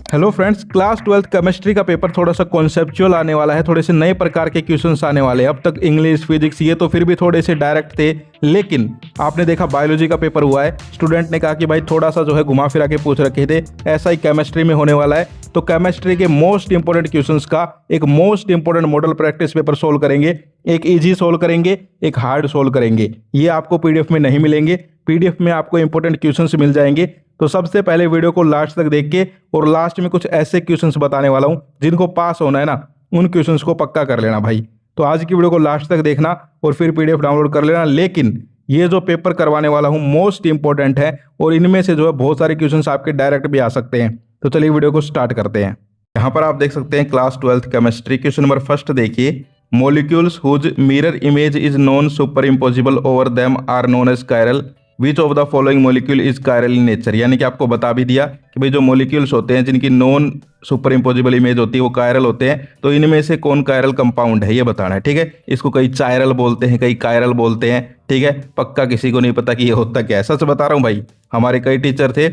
Hello friends, class 12th chemistry का paper थोड़ा सा कॉन्सेप्चुअल आने वाला है। थोड़े से नए प्रकार के क्वेश्चंस आने वाले हैं। अब तक इंग्लिश फिजिक्स ये तो फिर भी थोड़े से डायरेक्ट थे, लेकिन आपने देखा बायोलॉजी का पेपर हुआ है, स्टूडेंट ने कहा कि भाई थोड़ा सा जो है घुमा फिरा के पूछ रखे थे, ऐसा ही केमिस्ट्री में होने वाला है। तो केमिस्ट्री के मोस्ट इंपॉर्टेंट क्वेश्चंस का एक most important model practice paper solve करेंगे। एक ईजी सोल्व करेंगे, एक हार्ड सोल्व करेंगे। ये आपको पीडीएफ में नहीं मिलेंगे। पीडीएफ में आपको इंपॉर्टेंट क्वेश्चंस मिल जाएंगे। तो सबसे पहले वीडियो को लास्ट तक देख के, और लास्ट में कुछ ऐसे क्वेश्चंस बताने वाला हूं जिनको पास होना है ना, उन क्वेश्चंस को पक्का कर लेना भाई। तो आज की वीडियो को लास्ट तक देखना और फिर पीडीएफ डाउनलोड कर लेना। लेकिन ये जो पेपर करवाने वाला हूं मोस्ट इंपॉर्टेंट है, और इनमें से जो है बहुत सारे क्वेश्चंस आपके डायरेक्ट भी आ सकते हैं। तो चलिए वीडियो को स्टार्ट करते हैं। यहाँ पर आप देख सकते हैं class 12th chemistry question number first देखिए। Molecules whose mirror image is non super impossible over them are known as chiral. Which of the following molecule is chiral in nature. यानी कि आपको बता भी दिया कि भाई जो मॉलिक्यूल्स होते हैं जिनकी नॉन सुपर इम्पोजिबल इमेज होती है वो कायरल होते हैं। तो इनमें से कौन कायरल कंपाउंड है ये बताना है, ठीक है। इसको कई चायरल बोलते हैं, कई कायरल बोलते हैं, ठीक है। पक्का किसी को नहीं पता कि ये होता क्या है। सच बता रहा हूँ भाई, हमारे कई टीचर थे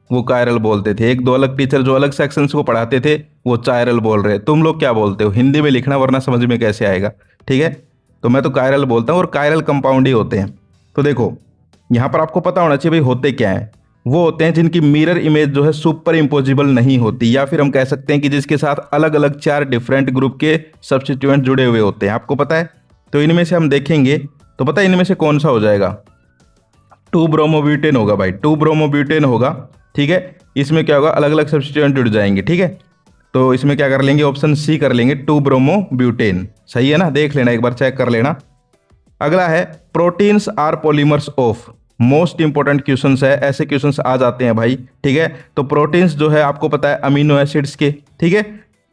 वो कायरल बोलते थे। एक दो अलग टीचर जो अलग सेक्शंस को पढ़ाते थे वो चायरल बोल रहे। तुम लोग क्या बोलते हो? हिंदी में लिखना, वरना समझ में कैसे आएगा, ठीक है। तो मैं तो कायरल बोलता हूँ, और कायरल कंपाउंड ही होते हैं। तो देखो यहाँ पर आपको पता होना चाहिए भाई होते क्या है। वो होते हैं जिनकी मिरर इमेज जो है सुपर इम्पोजिबल नहीं होती, या फिर हम कह सकते हैं कि जिसके साथ अलग अलग 4 डिफरेंट ग्रुप के सब्स्टिट्यूएंट जुड़े हुए होते हैं। आपको पता है? तो इनमें से हम देखेंगे तो पता है इनमें से कौन सा हो जाएगा? 2 ब्रोमोब्यूटेन होगा भाई, 2 ब्रोमोब्यूटेन होगा, ठीक है। इसमें क्या होगा? अलग अलग सब्स्टिट्यूएंट जुड़ जाएंगे, ठीक है। तो इसमें क्या कर लेंगे? ऑप्शन सी कर लेंगे, 2 ब्रोमोब्यूटेन। सही है ना? देख लेना, एक बार चेक कर लेना। अगला है proteins are polymers of. Most important questions है, ऐसे क्वेश्चंस आ जाते हैं भाई, ठीक है। तो प्रोटीन्स जो है आपको पता है अमीनो एसिड्स के, ठीक है।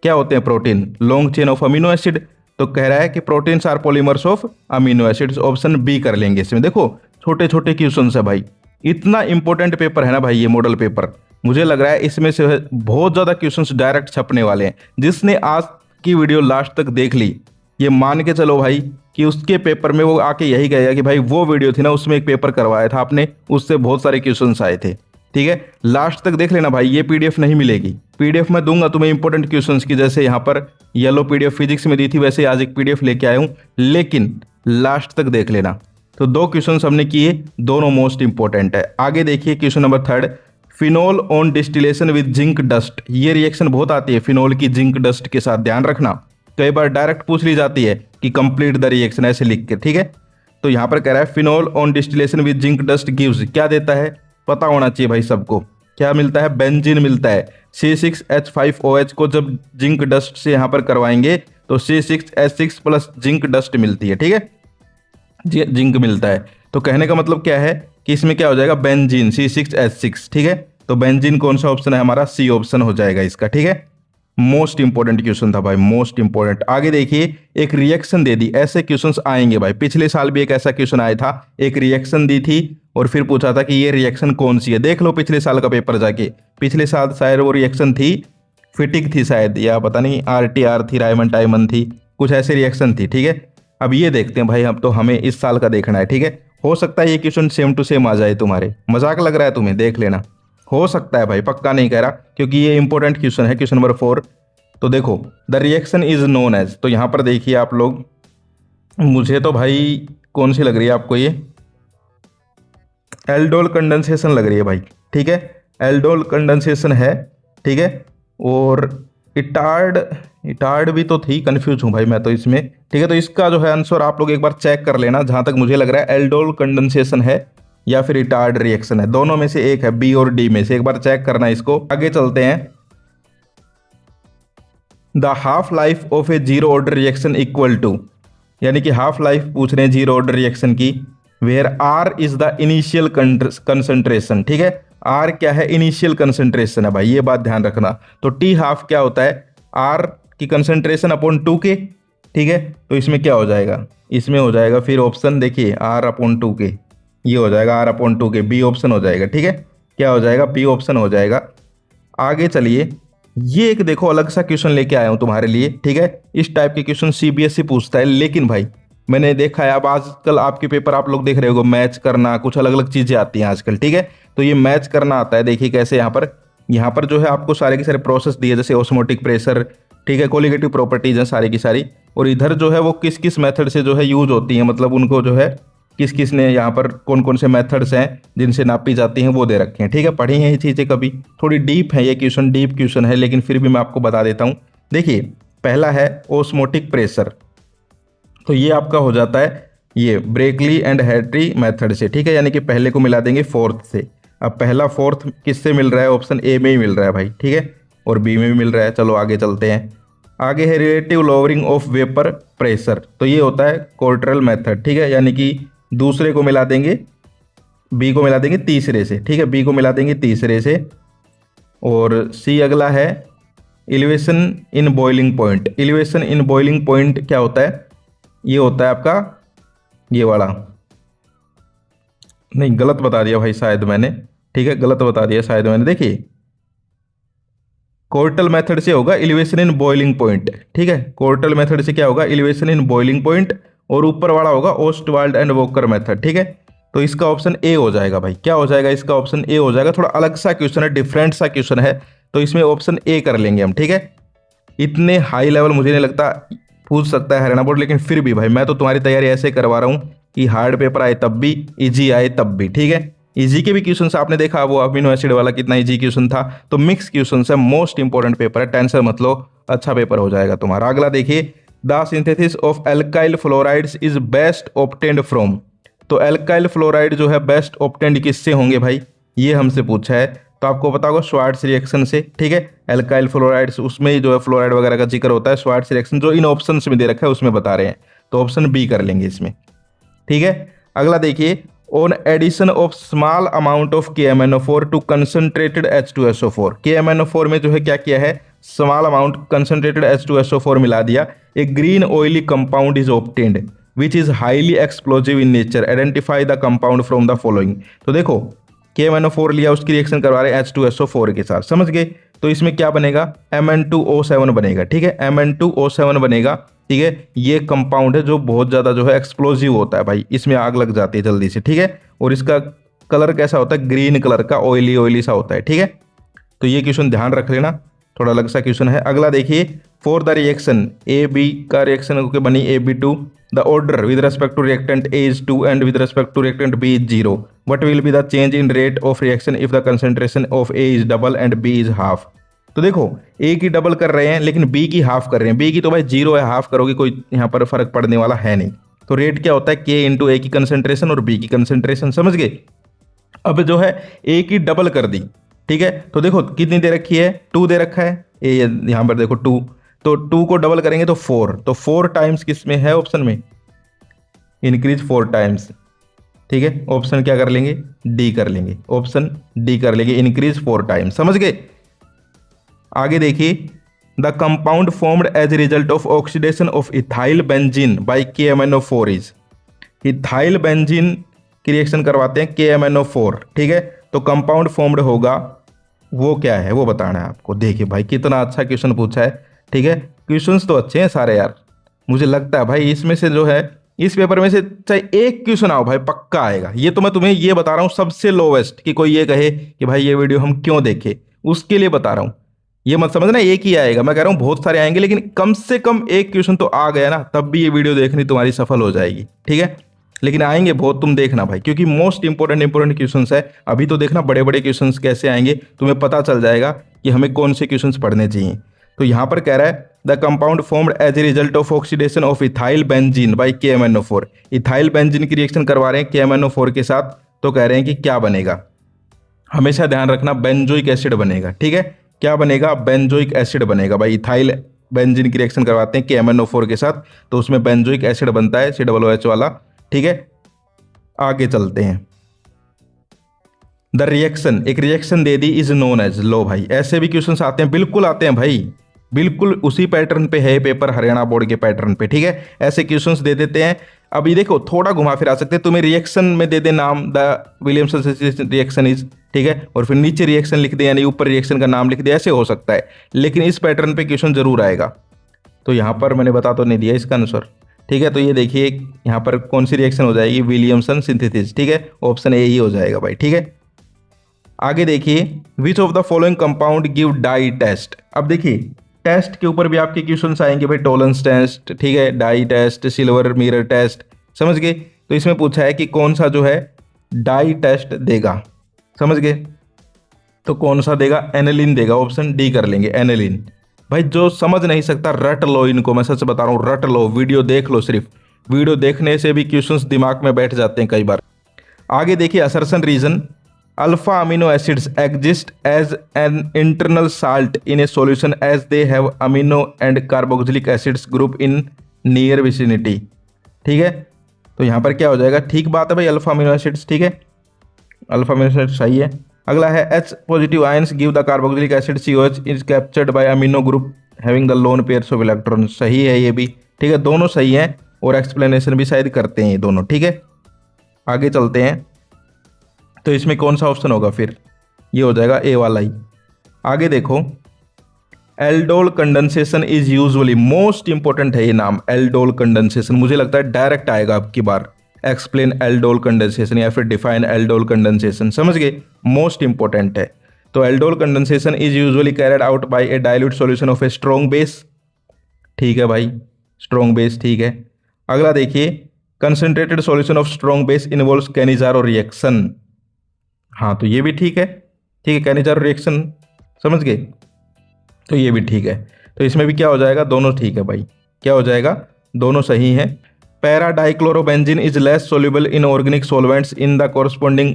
क्या होते हैं protein? Long chain of amino acid. तो कह रहा है कि proteins are polymers of amino acids. Option B कर लेंगे इसमें। देखो छोटे छोटे क्वेश्चंस है भाई, इतना इंपॉर्टेंट पेपर है ना भाई ये मॉडल पेपर। मुझे लग रहा है इसमें से बहुत ज़्यादा क्वेश्चंस डायरेक्ट छपने वाले हैं। जिसने आज की वीडियो लास्ट तक देख ली, ये मान के चलो भाई कि उसके पेपर में वो आके यही कहेगा कि भाई वो वीडियो थी ना, उसमें एक पेपर करवाया था आपने, उससे बहुत सारे क्वेश्चंस आए थे, ठीक है। लास्ट तक देख लेना भाई, ये पीडीएफ नहीं मिलेगी। पीडीएफ मैं दूंगा तुम्हें इंपॉर्टेंट क्वेश्चंस की, जैसे यहाँ पर येलो पीडीएफ फिजिक्स में दी थी, वैसे आज एक पीडीएफ लेके आया हूँ, लेकिन लास्ट तक देख लेना। तो 2 क्वेश्चंस हमने किए, दोनों मोस्ट इंपॉर्टेंट है। आगे देखिए question number 3, phenol on distillation with zinc dust. ये रिएक्शन बहुत आती है फिनोल की जिंक डस्ट के साथ, ध्यान रखना। कई बार डायरेक्ट पूछ ली जाती है कि कंप्लीट द रिएक्शन, ऐसे लिख के, ठीक है। तो यहां पर कह रहा है phenol on distillation with zinc dust gives, क्या देता है? पता होना चाहिए भाई सबको। क्या मिलता है? बेंजीन मिलता है। C6H5OH को जब जिंक डस्ट से यहां पर करवाएंगे तो C6H6 प्लस जिंक डस्ट मिलती है, ठीक है। जिंक मिलता है। तो कहने का मतलब क्या है कि इसमें क्या हो जाएगा? बेंजीन, C6H6, ठीक है। तो बेंजीन कौन सा ऑप्शन है हमारा? सी ऑप्शन हो जाएगा इसका, ठीक है। मोस्ट इंपॉर्टेंट क्वेश्चन था भाई, मोस्ट इंपॉर्टेंट। आगे देखिए, एक रिएक्शन दे दी। ऐसे क्वेश्चंस आएंगे भाई, पिछले साल भी एक ऐसा क्वेश्चन आया था, एक रिएक्शन दी थी और फिर पूछा था कि ये रिएक्शन कौन सी है। देख लो पिछले साल का पेपर जाके, पिछले साल शायद वो रिएक्शन थी फिटिक थी शायद, या पता नहीं RTR थी, रायमन टाइमन थी, कुछ ऐसी रिएक्शन थी, ठीक है। अब ये देखते हैं भाई, अब तो हमें इस साल का देखना है, ठीक है। हो सकता है ये क्वेश्चन सेम टू सेम आ जाए तुम्हारे, मजाक लग रहा है तुम्हें, देख लेना। हो सकता है भाई, पक्का नहीं कह रहा, क्योंकि ये इंपॉर्टेंट क्वेश्चन है। क्वेश्चन नंबर 4, तो देखो the reaction is known as. तो यहां पर देखिए आप लोग, मुझे तो भाई कौन सी लग रही है आपको? ये एल्डोल कंडेंसेशन लग रही है भाई, ठीक है। एल्डोल कंडेंसेशन है, ठीक है। और इटार्ड भी तो थी, कंफ्यूज हूं भाई मैं तो इसमें, ठीक है। तो इसका जो है आंसर आप लोग एक बार चेक कर लेना। जहां तक मुझे लग रहा है एल्डोल कंडेंसेशन है या फिर इटार्ड रिएक्शन है, दोनों में से एक है, बी और डी में से। एक बार चेक करना इसको। आगे चलते हैं। The half life of a zero order reaction equal to, यानी कि हाफ लाइफ पूछ रहे हैं जीरो ऑर्डर रिएक्शन की, where R is the initial concentration, ठीक है। आर क्या है? इनिशियल कंसंट्रेशन है भाई, ये बात ध्यान रखना। तो टी हाफ क्या होता है? आर की कंसंट्रेशन अपॉन 2 के, ठीक है। तो इसमें क्या हो जाएगा? इसमें हो जाएगा फिर ऑप्शन देखिए, आर अपॉन 2 के, ये हो जाएगा आर अपॉन 2 के, बी ऑप्शन हो जाएगा, ठीक है। क्या हो जाएगा? बी ऑप्शन हो जाएगा। आगे चलिए, ये एक देखो अलग सा क्वेश्चन लेके आया हूं तुम्हारे लिए, ठीक है। इस टाइप के क्वेश्चन CBSE पूछता है, लेकिन भाई मैंने देखा है अब आजकल आपके पेपर आप लोग देख रहे हो मैच करना, कुछ अलग अलग चीजें आती हैं आजकल, ठीक है। तो ये मैच करना आता है, देखिए कैसे। यहाँ पर यहाँ पर जो है आपको सारे के सारे प्रोसेस दिए, जैसे ऑस्मोटिक प्रेशर, ठीक है, कोलिगेटिव प्रॉपर्टीज हैं सारी की सारी, और इधर जो है वो किस किस मेथड से जो है यूज होती हैं, मतलब उनको जो है किस किस ने यहाँ पर कौन कौन से मेथड्स हैं जिनसे नापी जाती हैं वो दे रखे हैं। ठीक है, पढ़ी हैं ये चीज़ें कभी, थोड़ी डीप है ये क्वेश्चन, डीप क्वेश्चन है, लेकिन फिर भी मैं आपको बता देता हूँ। देखिए पहला है ऑस्मोटिक प्रेशर, तो ये आपका हो जाता है ये ब्रेकली एंड हैट्री मेथड से, ठीक है, यानी कि पहले को मिला देंगे फोर्थ से। अब पहला फोर्थ किससे मिल रहा है, ऑप्शन ए में ही मिल रहा है भाई, ठीक है, और बी में भी मिल रहा है। चलो आगे चलते हैं। आगे है relative lowering of vapour pressure, तो ये होता है कोर्टरल मेथड, ठीक है, यानी कि दूसरे को मिला देंगे, बी को मिला देंगे तीसरे से, ठीक है, बी को मिला देंगे तीसरे से। और सी अगला है elevation in boiling point. Elevation in boiling point क्या होता है, ये होता है आपका ये वाला, नहीं गलत बता दिया भाई शायद मैंने, ठीक है, गलत बता दिया शायद मैंने। देखिए कोर्टल मेथड से होगा एलिवेशन इन बॉइलिंग पॉइंट, ठीक है, कोर्टल मेथड से क्या होगा, एलिवेशन इन बॉइलिंग पॉइंट, और ऊपर वाला होगा ओस्टवाल्ड एंड वोकर मेथड, ठीक है। तो इसका ऑप्शन ए हो जाएगा भाई, क्या हो जाएगा, इसका ऑप्शन ए हो जाएगा। थोड़ा अलग सा क्वेश्चन है, डिफरेंट सा क्वेश्चन है, तो इसमें ऑप्शन ए कर लेंगे हम, ठीक है। इतने हाई लेवल मुझे नहीं लगता पूछ सकता है हरियाणा बोर्ड, लेकिन फिर भी भाई मैं तो तुम्हारी तैयारी ऐसे करवा रहा हूँ कि हार्ड पेपर आए तब भी, इजी आए तब भी, ठीक है। इजी के भी क्वेश्चन आपने देखा वो अमीनो एसिड वाला कितना इजी क्वेश्चन था, तो मिक्स क्वेश्चन है, मोस्ट इंपॉर्टेंट पेपर है, टेंशन मत लो, अच्छा पेपर हो जाएगा तुम्हारा। अगला देखिए, the synthesis of alkyl fluorides is best obtained from, तो एल्काइल फ्लोराइड जो है बेस्ट ऑब्टेन्ड किससे होंगे भाई, ये हमसे पूछा है, तो आपको पता होगा श्वार्ट्ज रिएक्शन से, ठीक है। एल्काइल फ्लोराइड्स उसमें ही जो है फ्लोराइड वगैरह का जिक्र होता है, श्वार्ट्ज रिएक्शन जो इन ऑप्शंस में दे रखा है उसमें बता रहे हैं, तो ऑप्शन बी कर लेंगे इसमें, ठीक है। अगला देखिए, on addition of small amount of KMnO4 to concentrated H2SO4, KMnO4 में जो है क्या किया है, स्मॉल अमाउंट कंसंट्रेटेड H2SO4 मिला दिया, a green oily compound is obtained which is highly explosive in nature, identify the compound from the following. तो देखो KMnO4 लिया, उसकी रिएक्शन करवा रहे हैं H2SO4 के साथ, समझ गए, तो इसमें क्या बनेगा, Mn2O7 बनेगा, ठीक है, Mn2O7 बनेगा, ठीक है। ये कंपाउंड है जो बहुत ज़्यादा जो है एक्सप्लोजिव होता है भाई, इसमें आग लग जाती है जल्दी से, ठीक है, और इसका कलर कैसा होता है, ग्रीन कलर का, ऑयली ऑयली सा होता है, ठीक है। तो ये क्वेश्चन ध्यान रख लेना, थोड़ा अलग सा क्वेश्चन है। अगला देखिए, फॉर द रिएक्शन AB का रिएक्शन के बनी AB2, the order with respect to reactant A is 2 and with respect to reactant B is 0, what will be the change in rate of reaction if the concentration of A is double and B is half. तो देखो A की double कर रहे हैं लेकिन B की half कर रहे हैं, B की तो भाई 0 है, हाफ करोगे कोई यहाँ पर फर्क पड़ने वाला है नहीं। तो रेट क्या होता है, K इंटू A की कंसेंट्रेशन और B की कंसेंट्रेशन, समझ गए। अब जो है A की डबल कर दी, ठीक है, तो देखो कितनी दे रखी है, 2 दे रखा है, ए यहाँ पर देखो 2, तो 2 को डबल करेंगे तो 4, तो 4 टाइम्स किस में है, ऑप्शन में, इंक्रीज 4 टाइम्स, ठीक है, ऑप्शन क्या कर लेंगे, डी कर लेंगे, ऑप्शन डी कर लेंगे, इंक्रीज 4 टाइम्स, समझ गए। आगे देखिए, the compound formed as a result of oxidation of ethyl benzene by KMnO4 इज, इथाइल बेंजीन की रिएक्शन करवाते हैं KMnO4, ठीक है, तो कंपाउंड फॉर्म्ड होगा वो क्या है वो बताना है आपको। देखिए भाई कितना अच्छा क्वेश्चन पूछा है, ठीक है, क्वेश्चंस तो अच्छे हैं सारे यार, मुझे लगता है भाई इसमें से जो है इस पेपर में से चाहे एक क्वेश्चन आओ भाई पक्का आएगा, ये तो मैं तुम्हें ये बता रहा हूँ सबसे लोवेस्ट, कि कोई ये कहे कि भाई ये वीडियो हम क्यों देखे, उसके लिए बता रहा हूँ, ये मत समझना एक ही आएगा, मैं कह रहा हूँ बहुत सारे आएंगे, लेकिन कम से कम एक क्वेश्चन तो आ गया ना, तब भी ये वीडियो देखनी तुम्हारी सफल हो जाएगी, ठीक है। लेकिन आएंगे बहुत, तुम देखना भाई, क्योंकि मोस्ट इंपॉर्टेंट क्वेश्चंस है। अभी तो देखना बड़े बड़े क्वेश्चंस कैसे आएंगे, तुम्हें पता चल जाएगा कि हमें कौन से क्वेश्चंस पढ़ने चाहिए। तो यहाँ पर कह रहा है the compound formed as a result of oxidation of ethyl benzene by KMnO4, ethyl benzene की रिएक्शन करवा रहे हैं KMnO4 के साथ, तो कह रहे हैं कि क्या बनेगा, हमेशा ध्यान रखना बेंजोइक एसिड बनेगा, ठीक है, क्या बनेगा, बेंजोइक एसिड बनेगा भाई। इथाइल बेंजीन की रिएक्शन करवाते हैं KMnO4 के साथ, तो उसमें बेंजोइक एसिड बनता है COOH वाला, ठीक है। आगे चलते हैं, द रिएक्शन, एक रिएक्शन दे दी, इज नोन एज, लो भाई ऐसे भी क्वेश्चंस आते हैं, बिल्कुल आते हैं भाई, बिल्कुल उसी पैटर्न पे है पेपर, हरियाणा बोर्ड के पैटर्न पे, ठीक है, ऐसे क्वेश्चंस दे देते हैं। अभी देखो थोड़ा घुमा फिरा सकते हैं, तुम्हें रिएक्शन में दे दे नाम, द विलियमसन रिएक्शन इज, ठीक है, और फिर नीचे रिएक्शन लिख दे, यानी ऊपर रिएक्शन का नाम लिख दे, ऐसे हो सकता है, लेकिन इस पैटर्न पे क्वेश्चन जरूर आएगा। तो यहाँ पर मैंने बता तो नहीं दिया इसका आंसर, ठीक है, तो ये देखिए यहाँ पर कौन सी रिएक्शन हो जाएगी, विलियमसन सिंथेसिस, ठीक है, ऑप्शन ए ही हो जाएगा भाई, ठीक है। आगे देखिए, which of the following compound give dye test. अब देखिए टेस्ट के ऊपर भी आपके क्वेश्चंस आएंगे भाई, टोलेंस टेस्ट, ठीक है, dye test, silver mirror test, समझ गए। तो इसमें पूछा है कि कौन सा जो है डाई टेस्ट देगा, समझ गए। तो कौन सा देगा, एनिलीन देगा, ऑप्शन डी कर लेंगे एनिलीन। भाई जो समझ नहीं सकता रट लो इनको, मैं सच बता रहा हूँ, रट लो, वीडियो देख लो, सिर्फ वीडियो देखने से भी क्वेश्चंस दिमाग में बैठ जाते हैं कई बार। आगे देखिए assertion reason, alpha amino acids exist as an internal salt in a solution as they have amino and carboxylic acids group in near vicinity, ठीक है। तो यहाँ पर क्या हो जाएगा, ठीक बात है भाई, अल्फा अमीनो एसिड्स, ठीक है, अल्फा अमीनो एसिड सही है। अगला है H positive ions give the carboxylic acid COH is captured by amino group having the lone pairs of electron, सही है ये भी, ठीक है, दोनों सही हैं और एक्सप्लेनेशन भी शायद करते हैं ये दोनों, ठीक है। आगे चलते हैं, तो इसमें कौन सा ऑप्शन होगा फिर, ये हो जाएगा ए वाला ही। आगे देखो, aldol condensation is usually, most important है ये नाम, एल्डोल कंडेंसेशन, मुझे लगता है डायरेक्ट आएगा अब की बार, एक्सप्लेन एल्डोल कंडेंसेशन या फिर डिफाइन एल्डोल कंडेंसेशन, समझ गए, मोस्ट इंपॉर्टेंट है। तो aldol condensation is usually carried out by A dilute solution of a strong base, ठीक है भाई, स्ट्रॉन्ग बेस, ठीक है। अगला देखिए, concentrated solution of strong base involves Cannizzaro reaction, हाँ तो ये भी ठीक है, ठीक है, कैनिजारो रिएक्शन, समझ गए, तो ये भी ठीक है। तो इसमें भी क्या हो जाएगा, दोनों ठीक है भाई, क्या हो जाएगा, दोनों सही है। Para dichlorobenzene is less soluble in organic solvents in the corresponding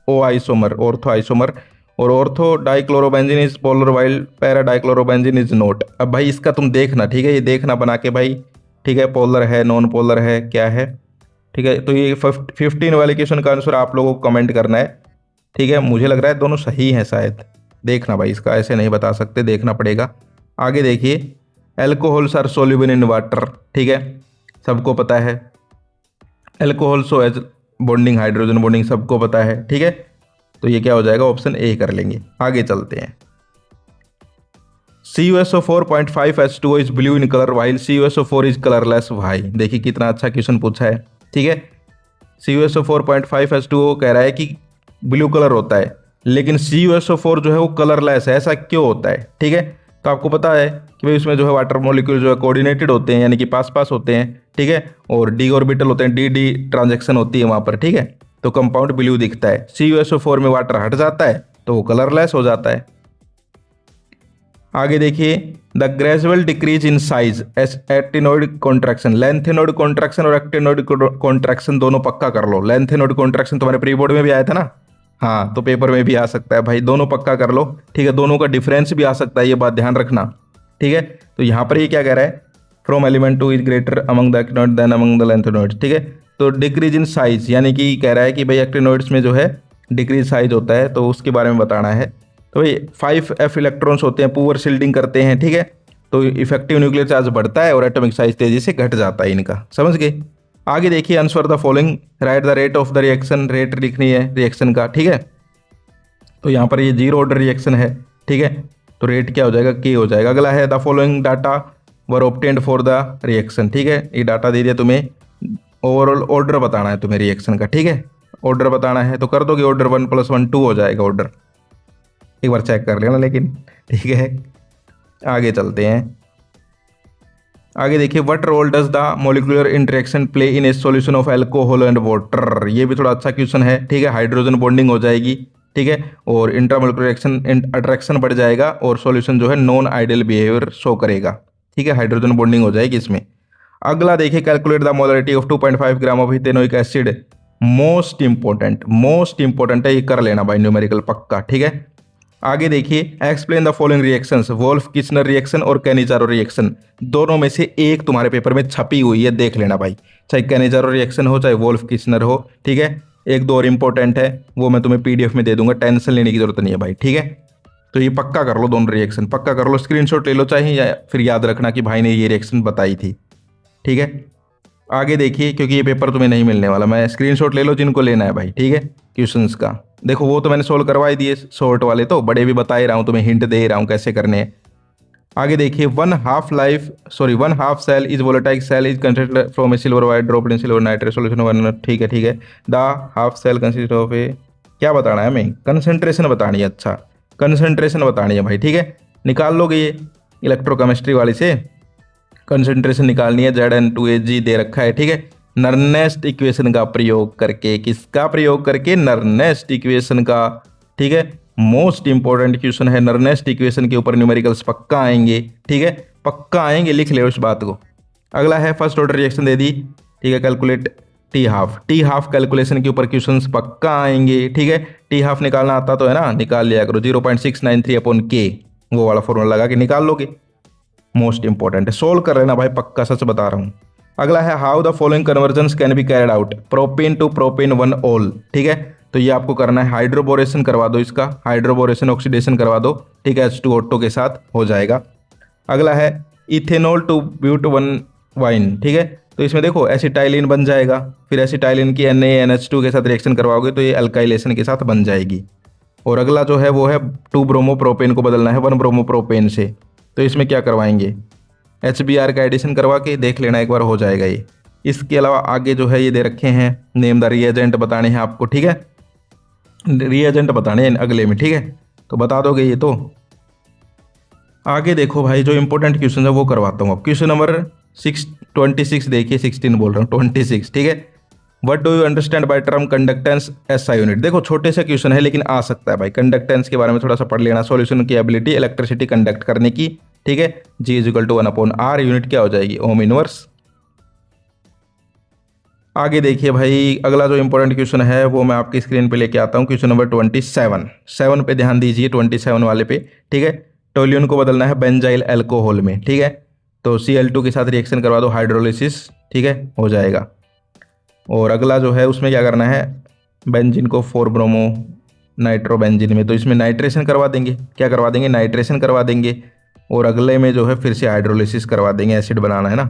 o isomer, ortho isomer, और ortho dichlorobenzene is polar while para dichlorobenzene is not. अब भाई इसका तुम देखना, ठीक है, ये देखना बना के भाई, ठीक है, पोलर है, नॉन पोलर है, क्या है, ठीक है। तो ये 15 वाले क्वेश्चन का आंसर आप लोगों को कमेंट करना है, ठीक है। मुझे लग रहा है दोनों सही हैं शायद, देखना भाई, इसका ऐसे नहीं बता सकते, देखना पड़ेगा। आगे देखिए, alcohols are soluble in water, ठीक है, सबको पता है, alcohol so as bonding, hydrogen bonding सबको पता है, ठीक है। तो ये क्या हो जाएगा, ऑप्शन ए कर लेंगे। आगे चलते हैं, CuSO4.5H2O is blue in colour while CuSO4 is colourless, भाई देखिए कितना अच्छा क्वेश्चन पूछा है, ठीक है। CuSO4.5H2O कह रहा है कि ब्लू कलर होता है, लेकिन CuSO4 जो है वो कलरलेस है, ऐसा क्यों होता है, ठीक है। तो आपको पता है कि भाई उसमें जो है वाटर मॉलिक्यूल जो है कोऑर्डिनेटेड होते हैं, यानी कि पास पास होते हैं, ठीक है, और डी ऑर्बिटल होते हैं, डी ट्रांजैक्शन होती है वहाँ पर, ठीक है। तो कंपाउंड ब्लू दिखता है, CuSO4 में वाटर हट जाता है तो वो कलरलेस हो जाता है। आगे देखिए, the gradual decrease in size S actinoid contraction, lanthanoid contraction और एक्टिनोइड कॉन्ट्रैक्शन दोनों पक्का कर लो। लेंथेनोइड कॉन्ट्रैक्शन तुम्हारे प्री बोर्ड में भी आया था ना, हाँ, तो पेपर में भी आ सकता है भाई, दोनों पक्का कर लो, ठीक है, दोनों का डिफरेंस भी आ सकता है, ये बात ध्यान रखना, ठीक है। तो यहाँ पर ये क्या कह रहा है, from element 2 is greater among the actinoid than among the lanthanoids, ठीक है। तो डिक्रीज इन साइज, यानी कि कह रहा है कि भाई एक्टिनोइड्स में जो है डिक्रीज साइज होता है, तो उसके बारे में बताना है। तो भाई 5f इलेक्ट्रॉन्स होते हैं, पुअर शिल्डिंग करते हैं, ठीक है। तो इफेक्टिव न्यूक्लियर चार्ज बढ़ता है और एटॉमिक साइज तेजी से घट जाता है इनका, समझ गए। आगे देखिए, answer the following, right the rate of the reaction, rate लिखनी है रिएक्शन का, ठीक है। तो यहाँ पर ये जीरो ऑर्डर रिएक्शन है, ठीक है, तो रेट क्या हो जाएगा, के हो जाएगा। अगला है the following data were obtained for the reaction, ठीक है, ये डाटा दे दिया तुम्हें, ओवरऑल ऑर्डर बताना है तुम्हें रिएक्शन का, ठीक है, ऑर्डर बताना है तो कर दोगे, ऑर्डर 1 + 1 2 हो जाएगा ऑर्डर, एक बार चेक कर लेना लेकिन, ठीक है। आगे चलते हैं, आगे देखिए, what role does the molecular interaction play in a solution of alcohol and water, ये भी थोड़ा अच्छा क्वेश्चन है, ठीक है। हाइड्रोजन बॉन्डिंग हो जाएगी, ठीक है, और इंट्रामोलिकुलर अट्रैक्शन बढ़ जाएगा और सॉल्यूशन जो है नॉन आइडियल बिहेवियर शो करेगा, ठीक है, हाइड्रोजन बॉन्डिंग हो जाएगी इसमें। अगला देखिए, calculate the molarity of 2.5 gram of ethanoic acid, most important है, ये कर लेना भाई न्यूमेरिकल पक्का, ठीक है। आगे देखिए, explain the following reactions, Wolff Kishner reaction और कैनिजारो रिएक्शन, दोनों में से एक तुम्हारे पेपर में छपी हुई है, देख लेना भाई, चाहे कैनिजारो रिएक्शन हो चाहे वोल्फ किचनर हो, ठीक है। एक दो और इंपॉर्टेंट है, वो मैं तुम्हें PDF में दे दूंगा, टेंशन लेने की जरूरत नहीं है भाई, ठीक है। तो ये पक्का कर लो, दोनों रिएक्शन पक्का कर लो, स्क्रीनशॉट ले लो चाहे, या फिर याद रखना कि भाई ने ये रिएक्शन बताई थी, ठीक है। आगे देखिए, क्योंकि ये पेपर तुम्हें नहीं मिलने वाला, मैं स्क्रीनशॉट ले लो जिनको लेना है भाई, ठीक है, क्वेश्चंस का। देखो वो तो मैंने सोल्व करवा ही दिए, शॉर्ट वाले तो, बड़े भी बता ही रहा हूँ तुम्हें, हिंट दे ही रहा हूँ कैसे करने हैं। आगे देखिए, one half cell is volatile cell is consisted from a silver white drop in silver nitrate solution, ठीक है, the half cell consist of a, क्या बताना है हमें, कंसंट्रेशन बतानी है। अच्छा कंसंट्रेशन बतानी है भाई, ठीक है। निकाल लोगे ये इलेक्ट्रोकेमिस्ट्री वाली से, कंसंट्रेशन निकालनी है। Zn2Ag दे रखा है, ठीक है। नर्नेस्ट इक्वेशन का प्रयोग करके, किसका प्रयोग करके, नर्नेस्ट इक्वेशन का, ठीक है। मोस्ट इंपॉर्टेंट क्वेश्चन है, नर्नेस्ट इक्वेशन के ऊपर न्यूमेरिकल्स पक्का आएंगे, ठीक है, पक्का आएंगे, लिख ले उस बात को। अगला है फर्स्ट ऑर्डर रिएक्शन दे दी, ठीक है, कैलकुलेट टी हाफ कैलकुलेशन के ऊपर क्वेश्चंस पक्का आएंगे, ठीक है। टी हाफ निकालना आता तो है ना, निकाल लिया करो, 0.693/K वो वाला फॉर्मूला लगा के निकाल लोगे। मोस्ट इंपॉर्टेंट है, सोल्व कर लेना भाई, पक्का सच बता रहा हूँ। अगला है how the following convergence can be carried out, propane two propane 1 all, ठीक है। तो ये आपको करना है, हाइड्रोबोरेशन करवा दो, इसका हाइड्रोबोरेशन ऑक्सीडेशन करवा दो, ठीक है, H2O2 के साथ हो जाएगा। अगला है इथेनॉल टू ब्यूट 1 वाइन, ठीक है। तो इसमें देखो एसिटाइलिन बन जाएगा, फिर एसिटाइलिन की NaNH2 के साथ रिएक्शन करवाओगे तो ये अल्काइलेशन के साथ बन जाएगी। और अगला जो है वो है 2 ब्रोमोप्रोपेन को बदलना है 1 ब्रोमोप्रोपेन से, तो इसमें क्या करवाएंगे, HBr का एडिशन करवा के देख लेना एक बार, हो जाएगा ये। इसके अलावा आगे जो है ये दे रखे हैं, नेम द रिएजेंट बताने हैं आपको, ठीक है, रिएजेंट बताने हैं अगले में, ठीक है, तो बता दोगे ये। तो आगे देखो भाई, जो इंपॉर्टेंट क्वेश्चन है वो करवाता हूँ। क्वेश्चन नंबर 26 देखिए, 16 बोल रहा हूँ, 26, ठीक है। What do you understand by term conductance SI unit. देखो छोटे से क्वेश्चन है लेकिन आ सकता है भाई, कंडक्टेंस के बारे में थोड़ा सा पढ़ लेना। सॉल्यूशन की एबिलिटी इलेक्ट्रिसिटी कंडक्ट करने की, ठीक है, G = 1/R, यूनिट क्या हो जाएगी, ओम इनवर्स। आगे देखिए भाई, अगला जो इंपॉर्टेंट क्वेश्चन है वो मैं आपकी स्क्रीन पे लेके आता हूँ। क्वेश्चन नंबर 27 पे ध्यान दीजिए, 27 वाले पे, ठीक है। टोल्यून को बदलना है बेंजाइल अल्कोहल में, ठीक है। तो Cl2 के साथ रिएक्शन करवा दो, हाइड्रोलिसिस, ठीक है, हो जाएगा। और अगला जो है उसमें क्या करना है, बेंजीन को 4 ब्रोमो नाइट्रोबेंजीन में, तो इसमें नाइट्रेशन करवा देंगे, क्या करवा देंगे, नाइट्रेशन करवा देंगे। और अगले में जो है फिर से हाइड्रोलिसिस करवा देंगे, एसिड बनाना है ना।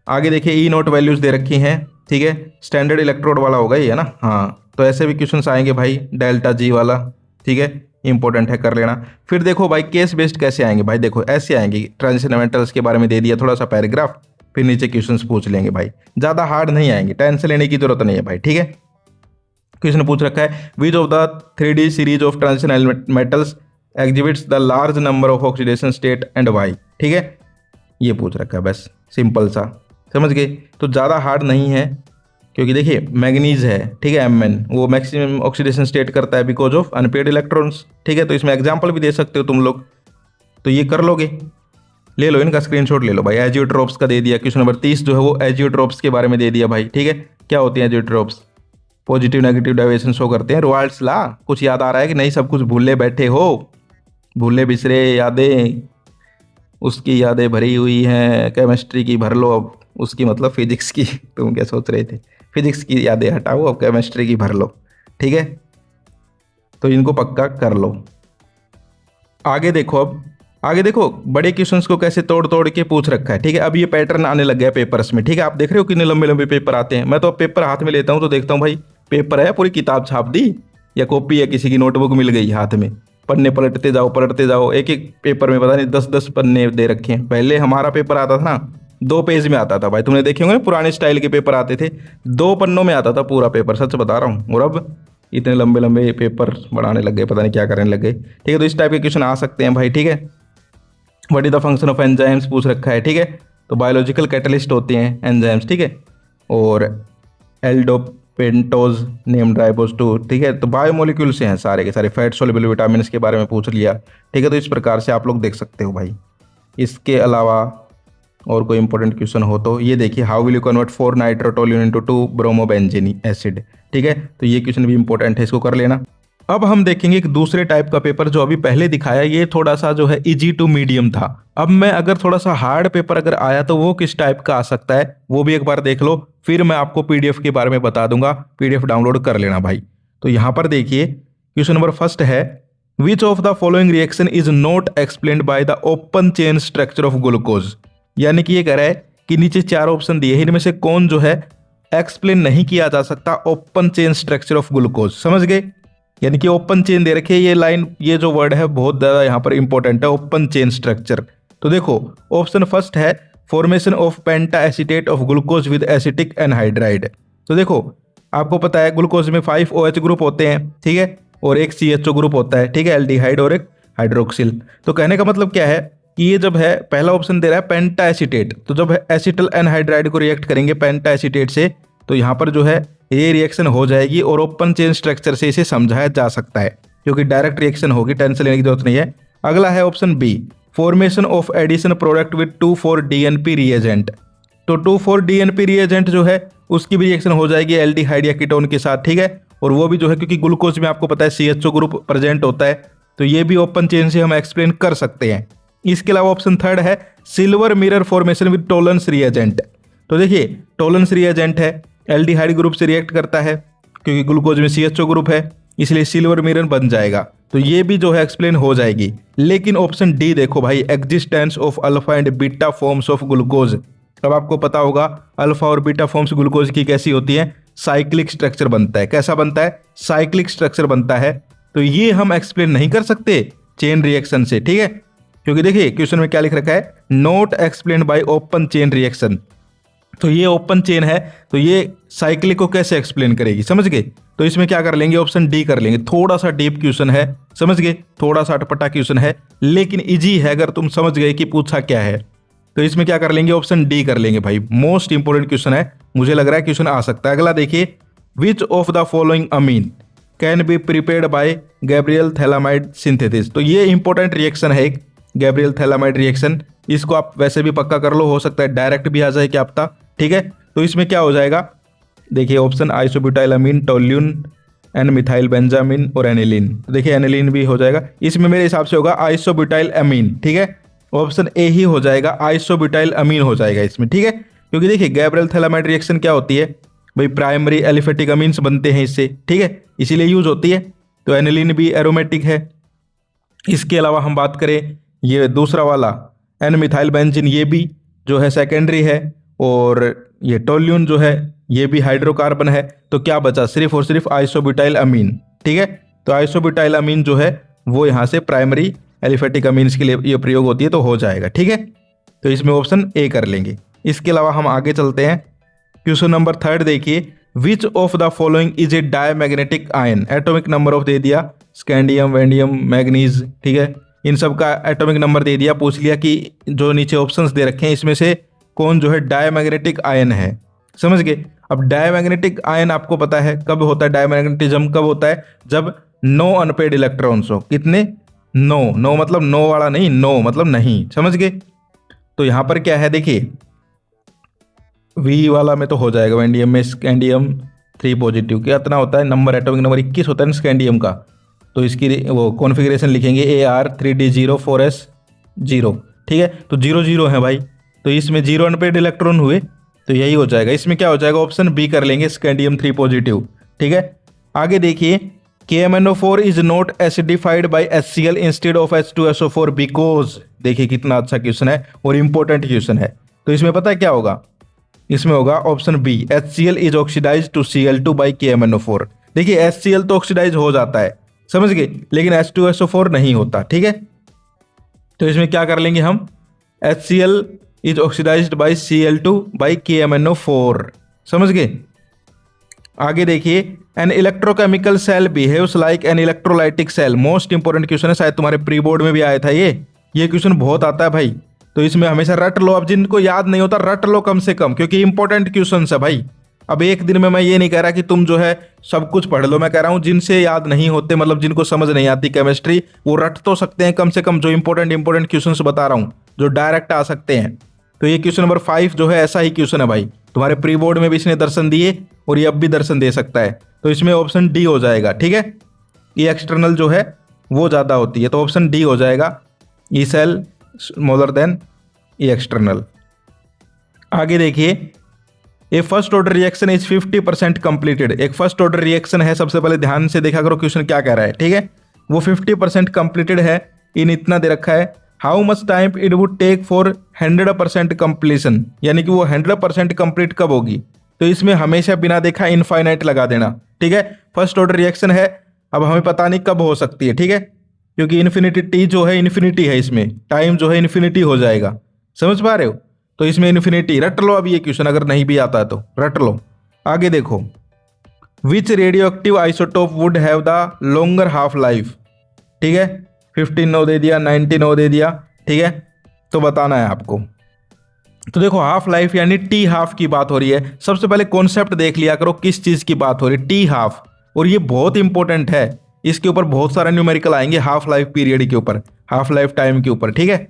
आगे देखिए E0 वैल्यूज दे रखी हैं, ठीक है, स्टैंडर्ड इलेक्ट्रोड वाला होगा ये, है ना, हाँ। तो ऐसे भी क्वेश्चंस आएंगे भाई, ΔG वाला, ठीक है, इंपॉर्टेंट है, कर लेना। फिर देखो भाई केस बेस्ड कैसे आएंगे भाई, देखो ऐसे आएंगे, ट्रांजिशन मेटल्स के बारे में दे दिया थोड़ा सा पैराग्राफ, फिर नीचे क्वेश्चंस पूछ लेंगे भाई, ज़्यादा हार्ड नहीं आएंगे, टेंशन लेने की जरूरत नहीं है भाई, ठीक है। क्वेश्चन पूछ रखा है, which of the 3D series of transition metals exhibits the large number of oxidation state and why, ठीक है, ये पूछ रखा है, बस सिंपल सा, समझ गए। तो ज़्यादा हार्ड नहीं है, क्योंकि देखिए मैग्नीज है, ठीक है, Mn वो मैक्सिमम ऑक्सीडेशन स्टेट करता है बिकॉज ऑफ अनपेड इलेक्ट्रॉन्स, ठीक है। तो इसमें एग्जांपल भी दे सकते हो तुम लोग, तो ये कर लोगे, ले लो इनका स्क्रीनशॉट ले लो भाई। एजियोट्रोप्स का दे दिया, क्वेश्चन नंबर 30 जो है वो एजियोट्रोप्स के बारे में दे दिया भाई, ठीक है। क्या होती है azeotropes, positive negative deviation show करते हैं। रॉयल्स ला, कुछ याद आ रहा है कि नहीं, सब कुछ भूले बैठे हो, भूले बिसरे यादें, उसकी यादें भरी हुई हैं, केमिस्ट्री की भर लो अब, उसकी मतलब फिजिक्स की, तुम क्या सोच रहे थे, फिजिक्स की यादें हटाओ, अब केमिस्ट्री की भर लो, ठीक है। तो इनको पक्का कर लो। आगे देखो, अब आगे देखो बड़े क्वेश्चंस को कैसे तोड़ तोड़ के पूछ रखा है, ठीक है। अब ये पैटर्न आने लग गया पेपर्स में, ठीक है। आप देख रहे हो कितने लंबे लंबे पेपर आते हैं। मैं तो अब पेपर हाथ में लेता हूँ तो देखता हूँ भाई पेपर है, पूरी किताब छाप दी या कॉपी या किसी की नोटबुक मिल गई हाथ में, पन्ने पलटते जाओ, एक एक पेपर में पता नहीं 10-10 पन्ने दे रखे हैं। पहले हमारा पेपर आता था ना 2 पेज में आता था भाई, तुमने देखे होंगे पुराने स्टाइल के पेपर आते थे, 2 पन्नों में आता था पूरा पेपर, सच बता रहा हूँ। और अब इतने लंबे लंबे पेपर बनाने लग गए, पता नहीं क्या करने लग गए, ठीक है। तो इस टाइप के क्वेश्चन आ सकते हैं भाई, ठीक है। What is the function of enzymes पूछ रखा है, ठीक है। तो बायोलॉजिकल कैटलिस्ट होते हैं एंजाइम्स, ठीक है। और एल्डोपेंटोज नेम्ड राइबोज 2, ठीक है। तो बायोमोलिक्यूल से हैं सारे के सारे, फैट सोल्युबल विटामिन के बारे में पूछ लिया, ठीक है। तो इस प्रकार से आप लोग देख सकते हो भाई। इसके अलावा और कोई इंपॉर्टेंट क्वेश्चन हो तो ये देखिए, how will you convert 4 nitrotoluene into 2 bromobenzene acid, ठीक है। तो ये क्वेश्चन भी इंपॉर्टेंट है, इसको कर लेना। अब हम देखेंगे एक दूसरे टाइप का पेपर जो अभी पहले दिखाया, ये थोड़ा सा जो है इजी टू मीडियम था। अब मैं अगर थोड़ा सा हार्ड पेपर अगर आया तो वो किस टाइप का आ सकता है वो भी एक बार देख लो, फिर मैं आपको पीडीएफ के बारे में बता दूंगा, पीडीएफ डाउनलोड कर लेना भाई। तो यहाँ पर देखिए क्वेश्चन नंबर फर्स्ट है, which of the following reaction is not explained by the open chain structure of glucose. यानी कि ये कह रहा है कि नीचे 4 ऑप्शन दिए हैं, इनमें से कौन जो है एक्सप्लेन नहीं किया जा सकता open chain structure of glucose, समझ गए। यानी कि ओपन चेन दे रखे, ये लाइन, ये जो वर्ड है बहुत ज़्यादा यहाँ पर इंपॉर्टेंट है, ओपन चेन स्ट्रक्चर। तो देखो ऑप्शन फर्स्ट है formation of penta acetate of glucose with acetic anhydride. तो देखो आपको पता है ग्लूकोज में 5 OH ग्रुप होते हैं, ठीक है, और एक CHO ग्रुप होता है, ठीक है, एल्डिहाइड और एक हाइड्रोक्सिल। तो कहने का मतलब क्या है कि ये जब है, पहला ऑप्शन दे रहा है पेंटा एसीटेट, तो जब एसिटल एनहाइड्राइड को रिएक्ट करेंगे पेंटा एसीटेट से, तो यहाँ पर जो है ये रिएक्शन हो जाएगी और ओपन चेन स्ट्रक्चर से इसे समझाया जा सकता है, क्योंकि डायरेक्ट रिएक्शन होगी, टेंशन लेने की जरूरत नहीं है। अगला है option B, formation of addition product with 2,4-DNP reagent. तो 2,4-DNP रिएजेंट जो है उसकी भी रिएक्शन हो जाएगी एल्डिहाइड या कीटोन के साथ, ठीक है, और वो भी जो है क्योंकि ग्लूकोज में आपको पता है CHO ग्रुप प्रेजेंट होता है, तो ये भी ओपन चेन से हम एक्सप्लेन कर सकते हैं। इसके अलावा ऑप्शन थर्ड है silver mirror formation with Tollens reagent. तो देखिए टोलेंस रिएजेंट है, एल्डिहाइड ग्रुप से रिएक्ट करता है, क्योंकि ग्लूकोज में CHO ग्रुप है, इसलिए सिल्वर मिरर बन जाएगा, तो ये भी जो है एक्सप्लेन हो जाएगी। लेकिन ऑप्शन डी देखो भाई, existence of alpha and beta forms of glucose. अब आपको पता होगा अल्फा और बीटा फॉर्म्स ग्लूकोज की कैसी होती है, साइक्लिक स्ट्रक्चर बनता है। कैसा बनता है, साइक्लिक स्ट्रक्चर बनता है। तो ये हम एक्सप्लेन नहीं कर सकते चेन रिएक्शन से, ठीक है, क्योंकि देखिए क्वेश्चन में क्या लिख रखा है, not explain by open chain reaction. तो ये ओपन चेन है, तो ये साइक्लिक को कैसे एक्सप्लेन करेगी, समझ गए। तो इसमें क्या कर लेंगे, ऑप्शन डी कर लेंगे। थोड़ा सा डीप क्वेश्चन है, समझ गए, थोड़ा सा अटपटा क्वेश्चन है, लेकिन इजी है अगर तुम समझ गए कि पूछा क्या है। तो इसमें क्या कर लेंगे, ऑप्शन डी कर लेंगे भाई। मोस्ट इंपोर्टेंट क्वेश्चन है, मुझे लग रहा है क्वेश्चन आ सकता है। अगला देखिए, which of the following amine can be prepared by Gabriel phthalimide synthesis. तो ये इंपॉर्टेंट रिएक्शन है एक, गैब्रियल थैलामाइड रिएक्शन। इसको आप वैसे भी पक्का कर लो, हो सकता है डायरेक्ट भी आ जाए क्या पता, ठीक है। तो इसमें क्या हो जाएगा, देखिए ऑप्शन आइसोब्यूटाइल अमीन, टोल्यून, एन मिथाइल बेंजामिन और एनिलीन। तो देखिए एनिलीन भी हो जाएगा, इसमें मेरे हिसाब से होगा आइसोब्यूटाइल अमीन, ठीक है, ऑप्शन ए ही हो जाएगा, आइसोब्यूटाइल अमीन हो जाएगा इसमें, ठीक है। क्योंकि देखिए गैब्रियल थैलामाइड रिएक्शन क्या होती है भाई, प्राइमरी एलिफेटिक अमीन्स बनते हैं इससे, ठीक है, इसीलिए यूज होती है। तो एनिलीन भी एरोमेटिक है। इसके अलावा हम बात करें ये दूसरा वाला एन मिथाइल बेंजीन, ये भी जो है सेकेंडरी है, और ये टोल्यून जो है ये भी हाइड्रोकार्बन है। तो क्या बचा, सिर्फ और सिर्फ आइसोब्यूटाइल अमीन, ठीक है। तो आइसोब्यूटाइल अमीन जो है वो यहाँ से प्राइमरी एलिफेटिक अमीन्स के लिए ये प्रयोग होती है, तो हो जाएगा, ठीक है। तो इसमें ऑप्शन ए कर लेंगे। इसके अलावा हम आगे चलते हैं, क्वेश्चन नंबर थर्ड देखिए, which of the following is a diamagnetic ion. Atomic number of दे दिया, स्कैंडियम, वेंडियम, मैग्नीज, ठीक है, इन सब का एटॉमिक नंबर दे दिया, पूछ लिया कि जो नीचे ऑप्शंस दे रखे हैं इसमें से कौन जो है डायमैग्नेटिक आयन है, समझ गए। अब डायमैग्नेटिक आयन आपको पता है कब होता है, डायमैग्नेटिज्म कब होता है, जब 9 अनपेड इलेक्ट्रॉन्स हो। कितने, 9, 9 मतलब 9 वाला नहीं, 9 मतलब नहीं, समझ गए। तो यहां पर क्या है देखिए, वी वाला में तो हो जाएगा, वेंडियम में स्कैंडियम 3 पॉजिटिव, क्या इतना होता है नंबर, एटॉमिक नंबर 21 होता है ना स्कैंडियम का। तो इसकी वो कॉन्फ़िगरेशन लिखेंगे AR3D0 4S0, ठीक है। तो 0 0 है भाई, तो इसमें 0 अनपेड इलेक्ट्रॉन हुए, तो यही हो जाएगा। इसमें क्या हो जाएगा, ऑप्शन बी कर लेंगे, स्कैंडियम 3 पॉजिटिव, ठीक है। आगे देखिए, KMnO4 is not acidified by HCl instead of H2SO4 because. देखिए कितना अच्छा क्वेश्चन है और इंपॉर्टेंट क्वेश्चन है। तो इसमें पता है क्या होगा, इसमें होगा option B, HCl is oxidise to Cl2 by KMnO4। देखिए HCl तो ऑक्सीडाइज हो जाता है, समझ गए, लेकिन H2SO4 नहीं होता, ठीक है। तो इसमें क्या कर लेंगे हम, HCl is oxidised by Cl2 by KMnO4, समझ गए। आगे देखिए, an electrochemical cell behaves like an electrolytic cell. Most important question है, शायद तुम्हारे प्री बोर्ड में भी आया था ये क्वेश्चन बहुत आता है भाई। तो इसमें हमेशा रट लो, अब जिनको याद नहीं होता रट लो कम से कम, क्योंकि इंपॉर्टेंट क्वेश्चन है भाई। अब एक दिन में मैं ये नहीं कह रहा कि तुम जो है सब कुछ पढ़ लो, मैं कह रहा हूँ जिनसे याद नहीं होते, मतलब जिनको समझ नहीं आती केमिस्ट्री, वो रट तो सकते हैं कम से कम, जो इंपॉर्टेंट क्वेश्चन बता रहा हूँ जो डायरेक्ट आ सकते हैं। तो ये क्वेश्चन नंबर 5 जो है ऐसा ही क्वेश्चन है भाई, तुम्हारे प्री बोर्ड में भी इसने दर्शन दिए और ये अब भी दर्शन दे सकता है। तो इसमें ऑप्शन डी हो जाएगा, ठीक है। ये एक्सटर्नल जो है वो ज़्यादा होती है, तो ऑप्शन डी हो जाएगा, E cell smaller than E external. आगे देखिए, a first order reaction is 50% completed. एक फर्स्ट ऑर्डर रिएक्शन है, सबसे पहले ध्यान से देखा करो क्वेश्चन क्या कह रहा है, ठीक है। वो 50% कंप्लीटेड है, इन इतना दे रखा है, how much time it would take for 100% completion, यानी कि वो 100% कंप्लीट कब होगी। तो इसमें हमेशा बिना देखा इनफाइनाइट लगा देना, ठीक है। फर्स्ट ऑर्डर रिएक्शन है, अब हमें पता नहीं कब हो सकती है, ठीक है, क्योंकि इन्फिनिटी टी जो है इन्फिनिटी है, इसमें टाइम जो है इन्फिनिटी हो जाएगा, समझ पा रहे हो। तो इसमें इन्फिनिटी रट लो, अब ये क्वेश्चन अगर नहीं भी आता है तो रट लो। आगे देखो, which radioactive isotope would have the longer half life, ठीक है, 15 नो दे दिया, 19 नो दे दिया, ठीक है, तो बताना है आपको। तो देखो हाफ लाइफ यानी टी हाफ की बात हो रही है। सबसे पहले कॉन्सेप्ट देख लिया करो किस चीज की बात हो रही है, टी हाफ, और ये बहुत इंपॉर्टेंट है, इसके ऊपर बहुत सारा न्यूमेरिकल आएंगे हाफ लाइफ पीरियड के ऊपर, हाफ लाइफ टाइम के ऊपर, ठीक है।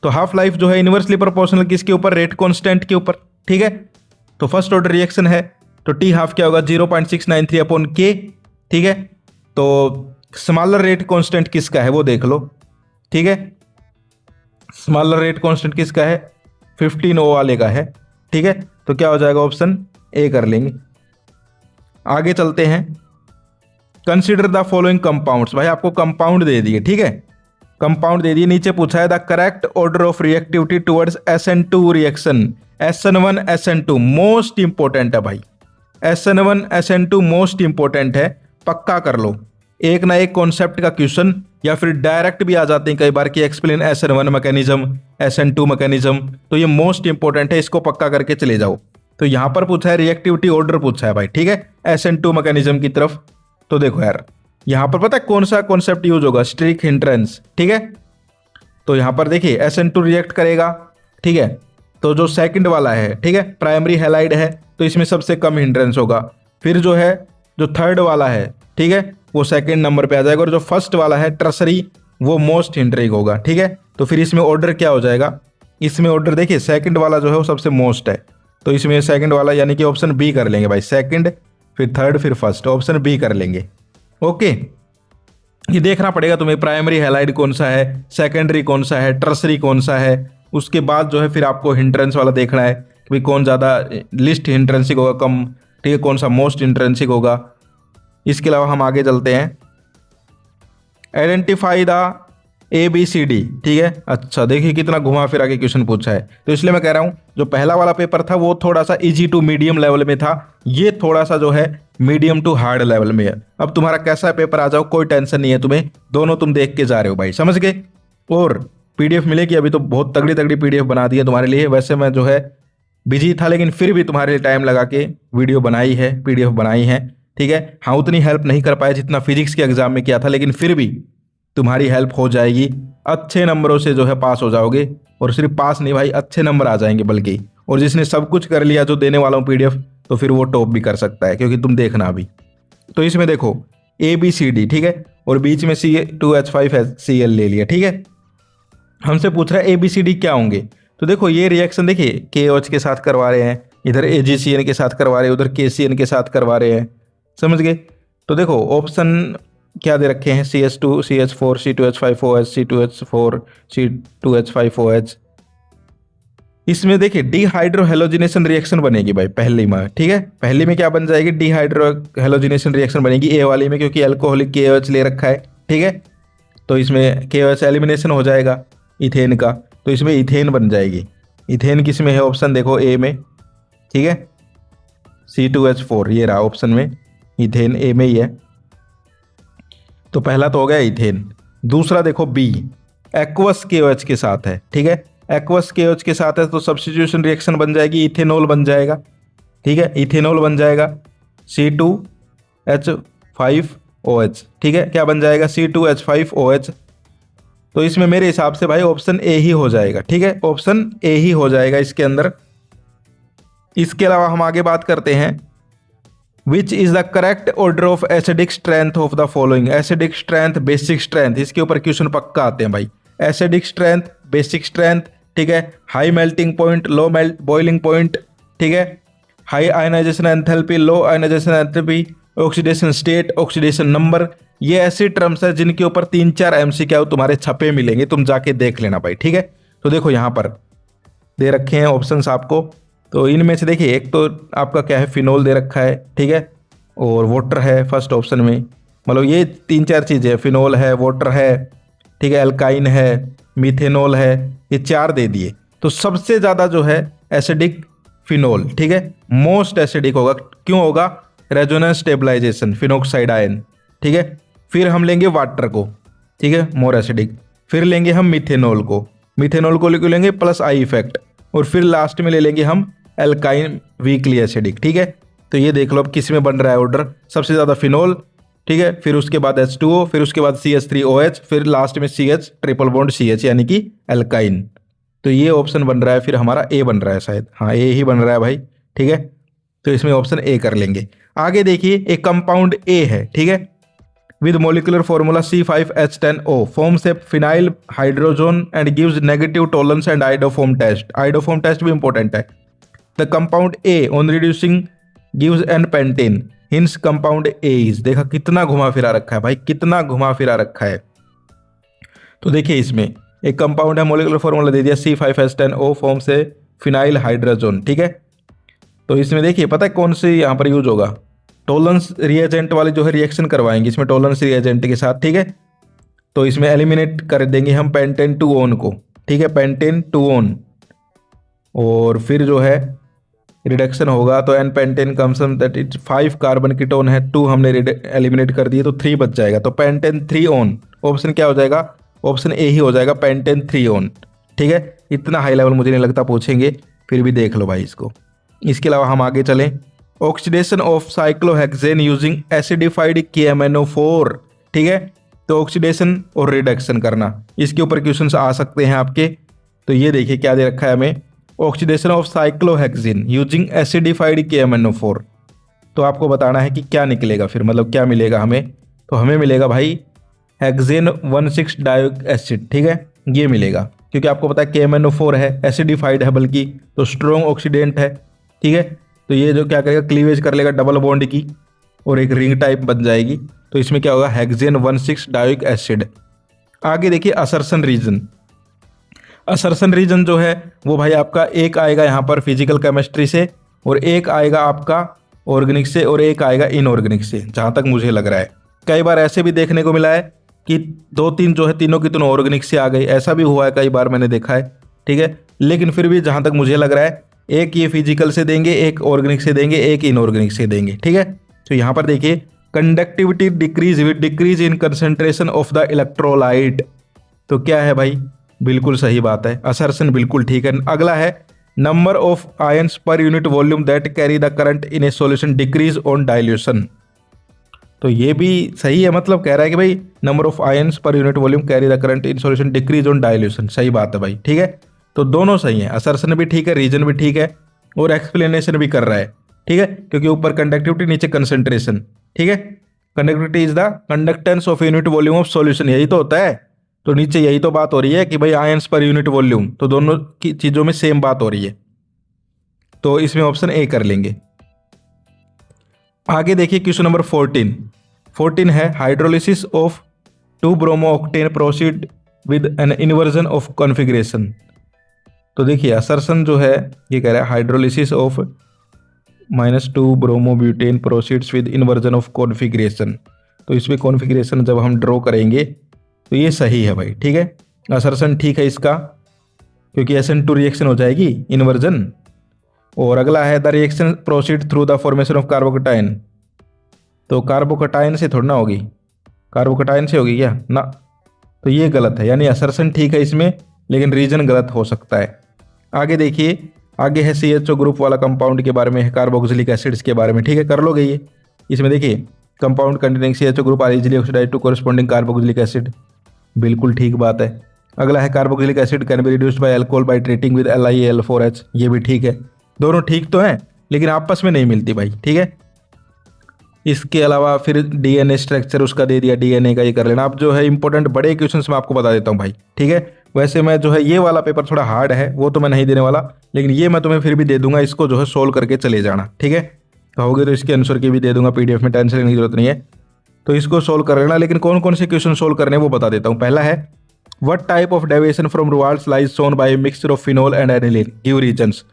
तो हाफ लाइफ जो है इनवर्सली प्रोपोर्शनल किसके ऊपर, रेट कांस्टेंट के ऊपर, ठीक है। तो फर्स्ट ऑर्डर रिएक्शन है तो टी हाफ क्या होगा 0.693 अपॉन के, ठीक है। तो स्मॉलर रेट कांस्टेंट किसका है वो देख लो, ठीक है, स्मॉलर रेट कांस्टेंट किसका है 15 ओ वाले का है, ठीक है। तो क्या हो जाएगा ऑप्शन ए कर लेंगे। आगे चलते हैं, कंसीडर द फॉलोइंग कंपाउंड्स, भाई आपको कंपाउंड दे दिए, ठीक है, कंपाउंड दे दिए, नीचे पूछा है the correct order of reactivity towards SN2 reaction, SN1 SN2 most important है भाई, SN1 SN2 मोस्ट इंपॉर्टेंट है, पक्का कर लो। एक ना एक कॉन्सेप्ट का क्वेश्चन या फिर डायरेक्ट भी आ जाते हैं कई बार कि explain SN1 mechanism, SN2 mechanism, तो ये मोस्ट इंपॉर्टेंट है, इसको पक्का करके चले जाओ। तो यहां पर पूछा है रिएक्टिविटी ऑर्डर पूछा है भाई, ठीक है, SN2 मैकेनिज्म की तरफ। तो देखो यार यहां पर पता है कौन सा कॉन्सेप्ट यूज होगा, स्ट्रिक हिंड्रेंस, ठीक है। तो यहां पर देखिए SN2 रिएक्ट करेगा, ठीक है, तो जो सेकंड वाला है, ठीक है, प्राइमरी हैलाइड है तो इसमें सबसे कम हिंड्रेंस होगा। फिर जो है जो थर्ड वाला है, ठीक है, वो सेकंड नंबर पे आ जाएगा, और जो फर्स्ट वाला है टर्सरी वो मोस्ट हिंड्रिंग होगा, ठीक है। तो फिर इसमें ऑर्डर क्या हो जाएगा, इसमें ऑर्डर देखिए सेकंड वाला जो है वो सबसे मोस्ट है, तो इसमें सेकंड वाला यानी कि ऑप्शन बी कर लेंगे भाई, सेकंड फिर थर्ड फिर फर्स्ट, ऑप्शन बी कर लेंगे। ओके, ये देखना पड़ेगा तुम्हें प्राइमरी हैलाइड कौन सा है, सेकेंडरी कौन सा है, टर्सरी कौन सा है, उसके बाद जो है फिर आपको हिंड्रेंस वाला देखना है कि भाई कौन ज़्यादा लिस्ट हिंड्रेंसिक होगा, कम, ठीक है, कौन सा मोस्ट हिंड्रेंसिक होगा। इसके अलावा हम आगे चलते हैं, आइडेंटिफाई द ABCD, ठीक है। अच्छा देखिए कितना घुमा फिरा के क्वेश्चन पूछा है, तो इसलिए मैं कह रहा हूं जो पहला वाला पेपर था वो थोड़ा सा इजी टू मीडियम लेवल में था, ये थोड़ा सा जो है मीडियम टू हार्ड लेवल में है। अब तुम्हारा कैसा पेपर आ जाओ कोई टेंशन नहीं है तुम्हें, दोनों तुम देख के जा रहे हो भाई, समझ गए। और PDF मिलेगी, अभी तो बहुत तगड़ी तगड़ी PDF बना दी है तुम्हारे लिए। वैसे मैं जो है बिजी था लेकिन फिर भी तुम्हारे लिए टाइम लगा के वीडियो बनाई है, PDF बनाई है, ठीक है। हाँ उतनी हेल्प नहीं कर पाए जितना फिजिक्स के एग्जाम में किया था, लेकिन फिर भी तुम्हारी हेल्प हो जाएगी, अच्छे नंबरों से जो है पास हो जाओगे, और सिर्फ पास नहीं भाई अच्छे नंबर आ जाएंगे बल्कि। और जिसने सब कुछ कर लिया जो देने वाला हूँ PDF, तो फिर वो टॉप भी कर सकता है, क्योंकि तुम देखना अभी। तो इसमें देखो ABCD, ठीक है, और बीच में C2H5Cl ले लिया, ठीक है। हमसे पूछ रहा है ABCD क्या होंगे, तो देखो ये रिएक्शन देखिए KOH के साथ करवा रहे हैं, इधर AgCN के साथ करवा रहे हैं, उधर KCN के साथ करवा रहे हैं, समझ गए। तो देखो ऑप्शन क्या दे रखे हैं, CH2 CH4 C2H5OH C2H4 C2H5OH। इसमें देखिए डिहाइड्रोहेलोजिनेशन रिएक्शन बनेगी भाई पहली में, ठीक है, पहली में क्या बन जाएगी, डिहाइड्रोहेलोजिनेशन रिएक्शन बनेगी A वाली में, क्योंकि अल्कोहलिक KOH ले रखा है, ठीक है। तो इसमें KOH एलिमिनेशन हो जाएगा इथेन का, तो इसमें इथेन बन जाएगी। इथेन किस में है, ऑप्शन देखो A में, ठीक है, C2H4 ये रहा ऑप्शन में, इथेन A में ही है। तो पहला तो हो गया इथेन। दूसरा देखो B, एक्वस KOH के साथ है, ठीक है, एक्वस KOH के साथ है तो सब्स्टिट्यूशन रिएक्शन बन जाएगी, इथेनॉल बन जाएगा, ठीक है, इथेनॉल बन जाएगा C2H5OH, ठीक है, क्या बन जाएगा C2H5OH। तो इसमें मेरे हिसाब से भाई ऑप्शन A ही हो जाएगा, ठीक है, ऑप्शन A ही हो जाएगा इसके अंदर। इसके अलावा हम आगे बात करते हैं, which is the correct order of acidic strength of the following, acidic strength basic strength, इसके ऊपर क्वेश्चन पक्का आते हैं भाई, एसिडिक स्ट्रेंथ बेसिक स्ट्रेंथ, ठीक है, high melting point low boiling point, ठीक है, high ionization enthalpy low ionization enthalpy, oxidation state oxidation number, ये ऐसी टर्म्स है जिनके ऊपर 3-4 MCQ तुम्हारे छपे मिलेंगे, तुम जाके देख लेना भाई, ठीक है। तो देखो यहाँ पर दे रखे हैं ऑप्शंस आपको, तो इनमें से देखिए एक तो आपका क्या है फिनोल दे रखा है, ठीक है, और वाटर है फर्स्ट ऑप्शन में, मतलब ये 3-4 चीज़ें हैं, फिनोल है, वाटर है, ठीक है, एल्काइन है, मिथेनॉल है, ये 4 दे दिए। तो सबसे ज़्यादा जो है एसिडिक फिनोल, ठीक है, मोस्ट एसिडिक होगा, क्यों होगा, रेजोनेंस स्टेबलाइजेशन फिनोक्साइड आयन, ठीक है। फिर हम लेंगे वाटर को, ठीक है, मोर एसिडिक, फिर लेंगे हम मिथेनॉल को लेंगे प्लस आई इफेक्ट, और फिर लास्ट में ले लेंगे हम एल्काइन वीकली एसिडिक, ठीक है। तो ये देख लो अब किस में बन रहा है ऑर्डर, सबसे ज़्यादा फिनोल, ठीक है, फिर उसके बाद H2O, फिर उसके बाद CH3OH, फिर लास्ट में CH ट्रिपल बॉन्ड CH यानी कि एल्काइन। तो ये ऑप्शन बन रहा है, फिर हमारा ए बन रहा है शायद, हाँ ए ही बन रहा है भाई, ठीक है। तो इसमें ऑप्शन ए कर लेंगे। आगे देखिए एक कंपाउंड ए है, ठीक है, with molecular formula C5H10O forms a phenyl hydrogen and gives negative tolerance and iodoform test. Iodoform test भी इंपॉर्टेंट है। The compound A on reducing gives n pentane, hence compound A is. देखा कितना घुमा फिरा रखा है भाई, कितना घुमा फिरा रखा है। तो देखिए इसमें एक कंपाउंड है, मोलिकुलर फॉर्मूला दे दिया C5H10O forms a phenyl hydrogen, ठीक है। तो इसमें देखिए पता है कौन सी यहाँ पर यूज होगा, टॉलरेंस रिएजेंट वाली जो है रिएक्शन करवाएंगे इसमें टॉलरेंस रिएजेंट के साथ, ठीक है। तो इसमें एलिमिनेट कर देंगे हम पेंटेन 2ON को, ठीक है, पेंटेन 2ON, और फिर जो है रिडक्शन होगा तो n pentane comes that is 5 carbon ketone है, 2 हमने एलिमिनेट कर दिए तो 3 बच जाएगा, तो पेंटेन 3ON। ऑप्शन क्या हो जाएगा, ऑप्शन ए ही हो जाएगा, पेंटेन 3ON, ठीक है। इतना हाई लेवल मुझे नहीं लगता पूछेंगे, फिर भी देख लो भाई इसको। इसके अलावा हम आगे चलें, oxidation of cyclohexane using acidified KMnO4, ठीक है। तो ऑक्सीडेशन और रिडक्शन करना, इसके ऊपर क्वेश्चंस आ सकते हैं आपके। तो ये देखिए क्या दे रखा है हमें, oxidation of cyclohexane using acidified KMnO4। तो आपको बताना है कि क्या निकलेगा फिर, मतलब क्या मिलेगा हमें। तो हमें मिलेगा भाई हेक्सेन 1,6 डायोइक एसिड, ठीक है, ये मिलेगा, क्योंकि आपको पता है KMnO4 है, एसिडिफाइड है बल्कि, तो स्ट्रॉन्ग ऑक्सीडेंट है, ठीक है। तो ये जो क्या करेगा, क्लीवेज कर लेगा डबल बॉन्ड की और एक रिंग टाइप बन जाएगी। तो इसमें क्या होगा, हेक्सेन 1,6 डायोइक एसिड। आगे देखिए असर्शन रीजन। असर्शन रीजन जो है वो भाई आपका एक आएगा यहाँ पर फिजिकल केमिस्ट्री से, और एक आएगा आपका ऑर्गेनिक से, और एक आएगा इनऑर्गेनिक से, जहाँ तक मुझे लग रहा है। कई बार ऐसे भी देखने को मिला है कि 2-3 जो है तीनों की तीनों ऑर्गेनिक से आ गई, ऐसा भी हुआ है, कई बार मैंने देखा है, ठीक है। लेकिन फिर भी जहाँ तक मुझे लग रहा है एक ये फिजिकल से देंगे, एक ऑर्गेनिक से देंगे, एक इनऑर्गेनिक से देंगे, ठीक है। तो यहाँ पर देखिए conductivity decrease with decrease in concentration of the electrolyte. तो क्या है भाई, बिल्कुल सही बात है, असर्शन बिल्कुल ठीक है। अगला है number of ions per unit volume that carry the current in a solution decrease on dilution. तो ये भी सही है, मतलब कह रहा है कि भाई number of ions per unit volume carry the current in solution decrease on dilution, सही बात है भाई, ठीक है। तो दोनों सही है, असर्शन भी ठीक है, रीजन भी ठीक है, और एक्सप्लेनेशन भी कर रहा है, ठीक है, क्योंकि ऊपर कंडक्टिविटी नीचे कंसंट्रेशन, ठीक है। Conductivity is the conductance of unit volume of solution, यही तो होता है। तो नीचे यही तो बात हो रही है कि भाई आयंस पर यूनिट वॉल्यूम, तो दोनों की चीज़ों में सेम बात हो रही है। तो इसमें ऑप्शन ए कर लेंगे। आगे देखिए क्वेश्चन नंबर 14 है hydrolysis of 2 bromo octane proceed with an inversion of configuration. तो देखिए असर्शन जो है ये कह रहा है hydrolysis of -2 bromo butane proceeds with inversion of configuration. तो इसमें कॉन्फ़िगरेशन जब हम ड्रॉ करेंगे तो ये सही है भाई, ठीक है, असर्शन ठीक है इसका, क्योंकि SN2 रिएक्शन हो जाएगी इन्वर्जन। और अगला है the reaction proceed through the formation of कार्बोकटाइन। तो कार्बोकटाइन से थोड़ा ना होगी, कार्बोकटाइन से होगी क्या ना, तो ये गलत है, यानी असर्शन ठीक है इसमें, लेकिन रीजन गलत हो सकता है। आगे देखिए, आगे है CHO ग्रुप वाला कंपाउंड के बारे में है, कार्बोक्सिलिक एसिड्स के बारे में, ठीक है, कर लोगे ये। इसमें देखिए compound containing CHO group are easily oxidised to corresponding carboxylic acid, बिल्कुल ठीक बात है। अगला है carboxylic acid can be reduced by alcohol by treating with LiAl4H, ये भी ठीक है, दोनों ठीक तो हैं लेकिन आपस में नहीं मिलती भाई, ठीक है। इसके अलावा फिर DNA स्ट्रक्चर उसका दे दिया, DNA का ये कर लेना। अब जो है इंपॉर्टेंट बड़े क्वेश्चंस मैं आपको बता देता हूँ भाई, ठीक है। वैसे मैं जो है ये वाला पेपर थोड़ा हार्ड है, वो तो मैं नहीं देने वाला, लेकिन ये मैं तुम्हें फिर भी दे दूंगा, इसको जो है सोल्व करके चले जाना, ठीक है। कहोगे तो इसके आंसर की भी दे दूंगा PDF में, टेंशन लेने की जरूरत नहीं है। तो इसको सोल्व कर लेना, लेकिन कौन कौन से क्वेश्चन सोल्व करने वो बता देता हूँ। पहला है what type of deviation from Raoult's law is shown by mixture of phenol and aniline, give reasons.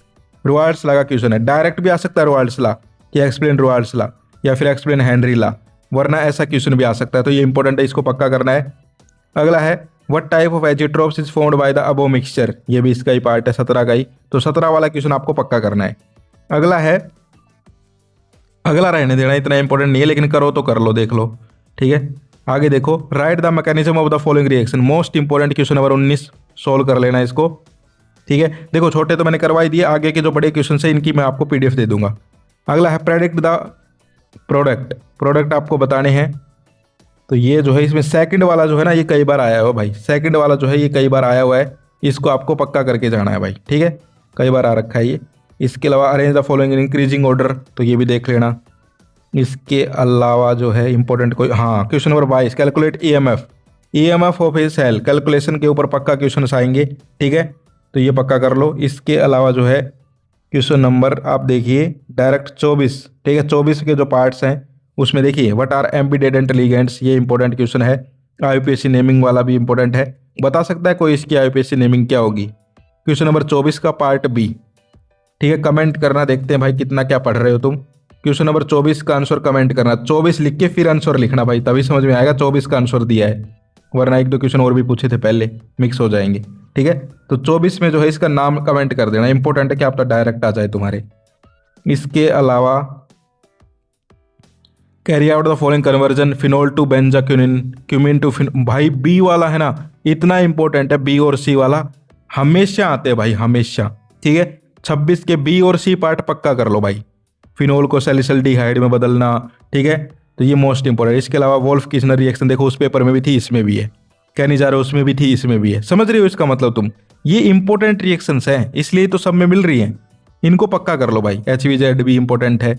Raoult's law का क्वेश्चन है, डायरेक्ट भी आ सकता है रुवाल्ड्स ला कि एक्सप्लेन रुवाल्ड्स ला, या फिर एक्सप्लेन हेनरी ला, वरना ऐसा क्वेश्चन भी आ सकता है। तो ये इंपॉर्टेंट है, इसको पक्का करना है। अगला है what type of azeotropes is formed by the above mixture, ये भी इसका ही पार्ट है, 17 का ही, तो 17 वाला क्वेश्चन आपको पक्का करना है। अगला है, अगला रहने देना, इतना इंपॉर्टेंट नहीं है, लेकिन करो तो कर लो, देख लो, ठीक है। आगे देखो right the mechanism of the following reaction, most important question number 19 solve कर लेना इसको, ठीक है। देखो छोटे तो मैंने करवा ही दिए, आगे के जो बड़े क्वेश्चन है इनकी मैं आपको PDF दे दूंगा। अगला है प्रेडिक्ट द प्रोडक्ट, प्रोडक्ट आपको बताने हैं। तो ये जो है इसमें सेकंड वाला जो है ना, ये कई बार आया हुआ भाई, सेकंड वाला जो है ये कई बार आया हुआ है, इसको आपको पक्का करके जाना है भाई, ठीक है, कई बार आ रखा है ये। इसके अलावा arrange the following in increasing order, तो ये भी देख लेना। इसके अलावा जो है इंपॉर्टेंट कोई, हाँ, question number 22 calculate EMF, EMF of a cell, calculation के ऊपर पक्का क्वेश्चन आएंगे, ठीक है, तो ये पक्का कर लो। इसके अलावा जो है क्वेश्चन नंबर आप देखिए डायरेक्ट 24, ठीक है, 24 के जो पार्ट्स हैं उसमें देखिए व्हाट आर एम्बीडेडेंट लिगेंड्स, ये इंपॉर्टेंट क्वेश्चन है। आईयूपीएससी नेमिंग वाला भी इंपॉर्टेंट है, बता सकता है कोई इसकी आईयूपीएससी नेमिंग क्या होगी। क्वेश्चन नंबर 24 का पार्ट बी, ठीक है, कमेंट करना, देखते हैं भाई कितना क्या पढ़ रहे हो तुम। क्वेश्चन नंबर 24 का आंसर कमेंट करना, 24 लिख के फिर आंसर लिखना भाई, तभी समझ में आएगा 24 का आंसर दिया है, वरना एक दो क्वेश्चन और भी पूछे थे पहले, मिक्स हो जाएंगे, ठीक है। तो 24 में जो है इसका नाम कमेंट कर देना, इंपॉर्टेंट है कि आपका डायरेक्ट आ जाए तुम्हारे। इसके अलावा carry out the following conversion phenol to benzene cumene to phenol, भाई बी वाला है ना इतना इंपॉर्टेंट है, बी और सी वाला हमेशा आते हैं भाई, हमेशा, ठीक है। 26 के बी और सी पार्ट पक्का कर लो भाई, फिनोल को सैलिसल्डिहाइड में बदलना, ठीक है, तो ये मोस्ट इंपॉर्टेंट। इसके अलावा वोल्फ किचनर रिएक्शन देखो, उस पेपर में भी थी, इसमें भी है, कहने जा रहे हो उसमें भी थी, इसमें भी है, समझ रहे हो इसका मतलब तुम, ये इंपॉर्टेंट रिएक्शंस हैं इसलिए तो सब में मिल रही हैं, इनको पक्का कर लो भाई। HVZ भी इंपॉर्टेंट है।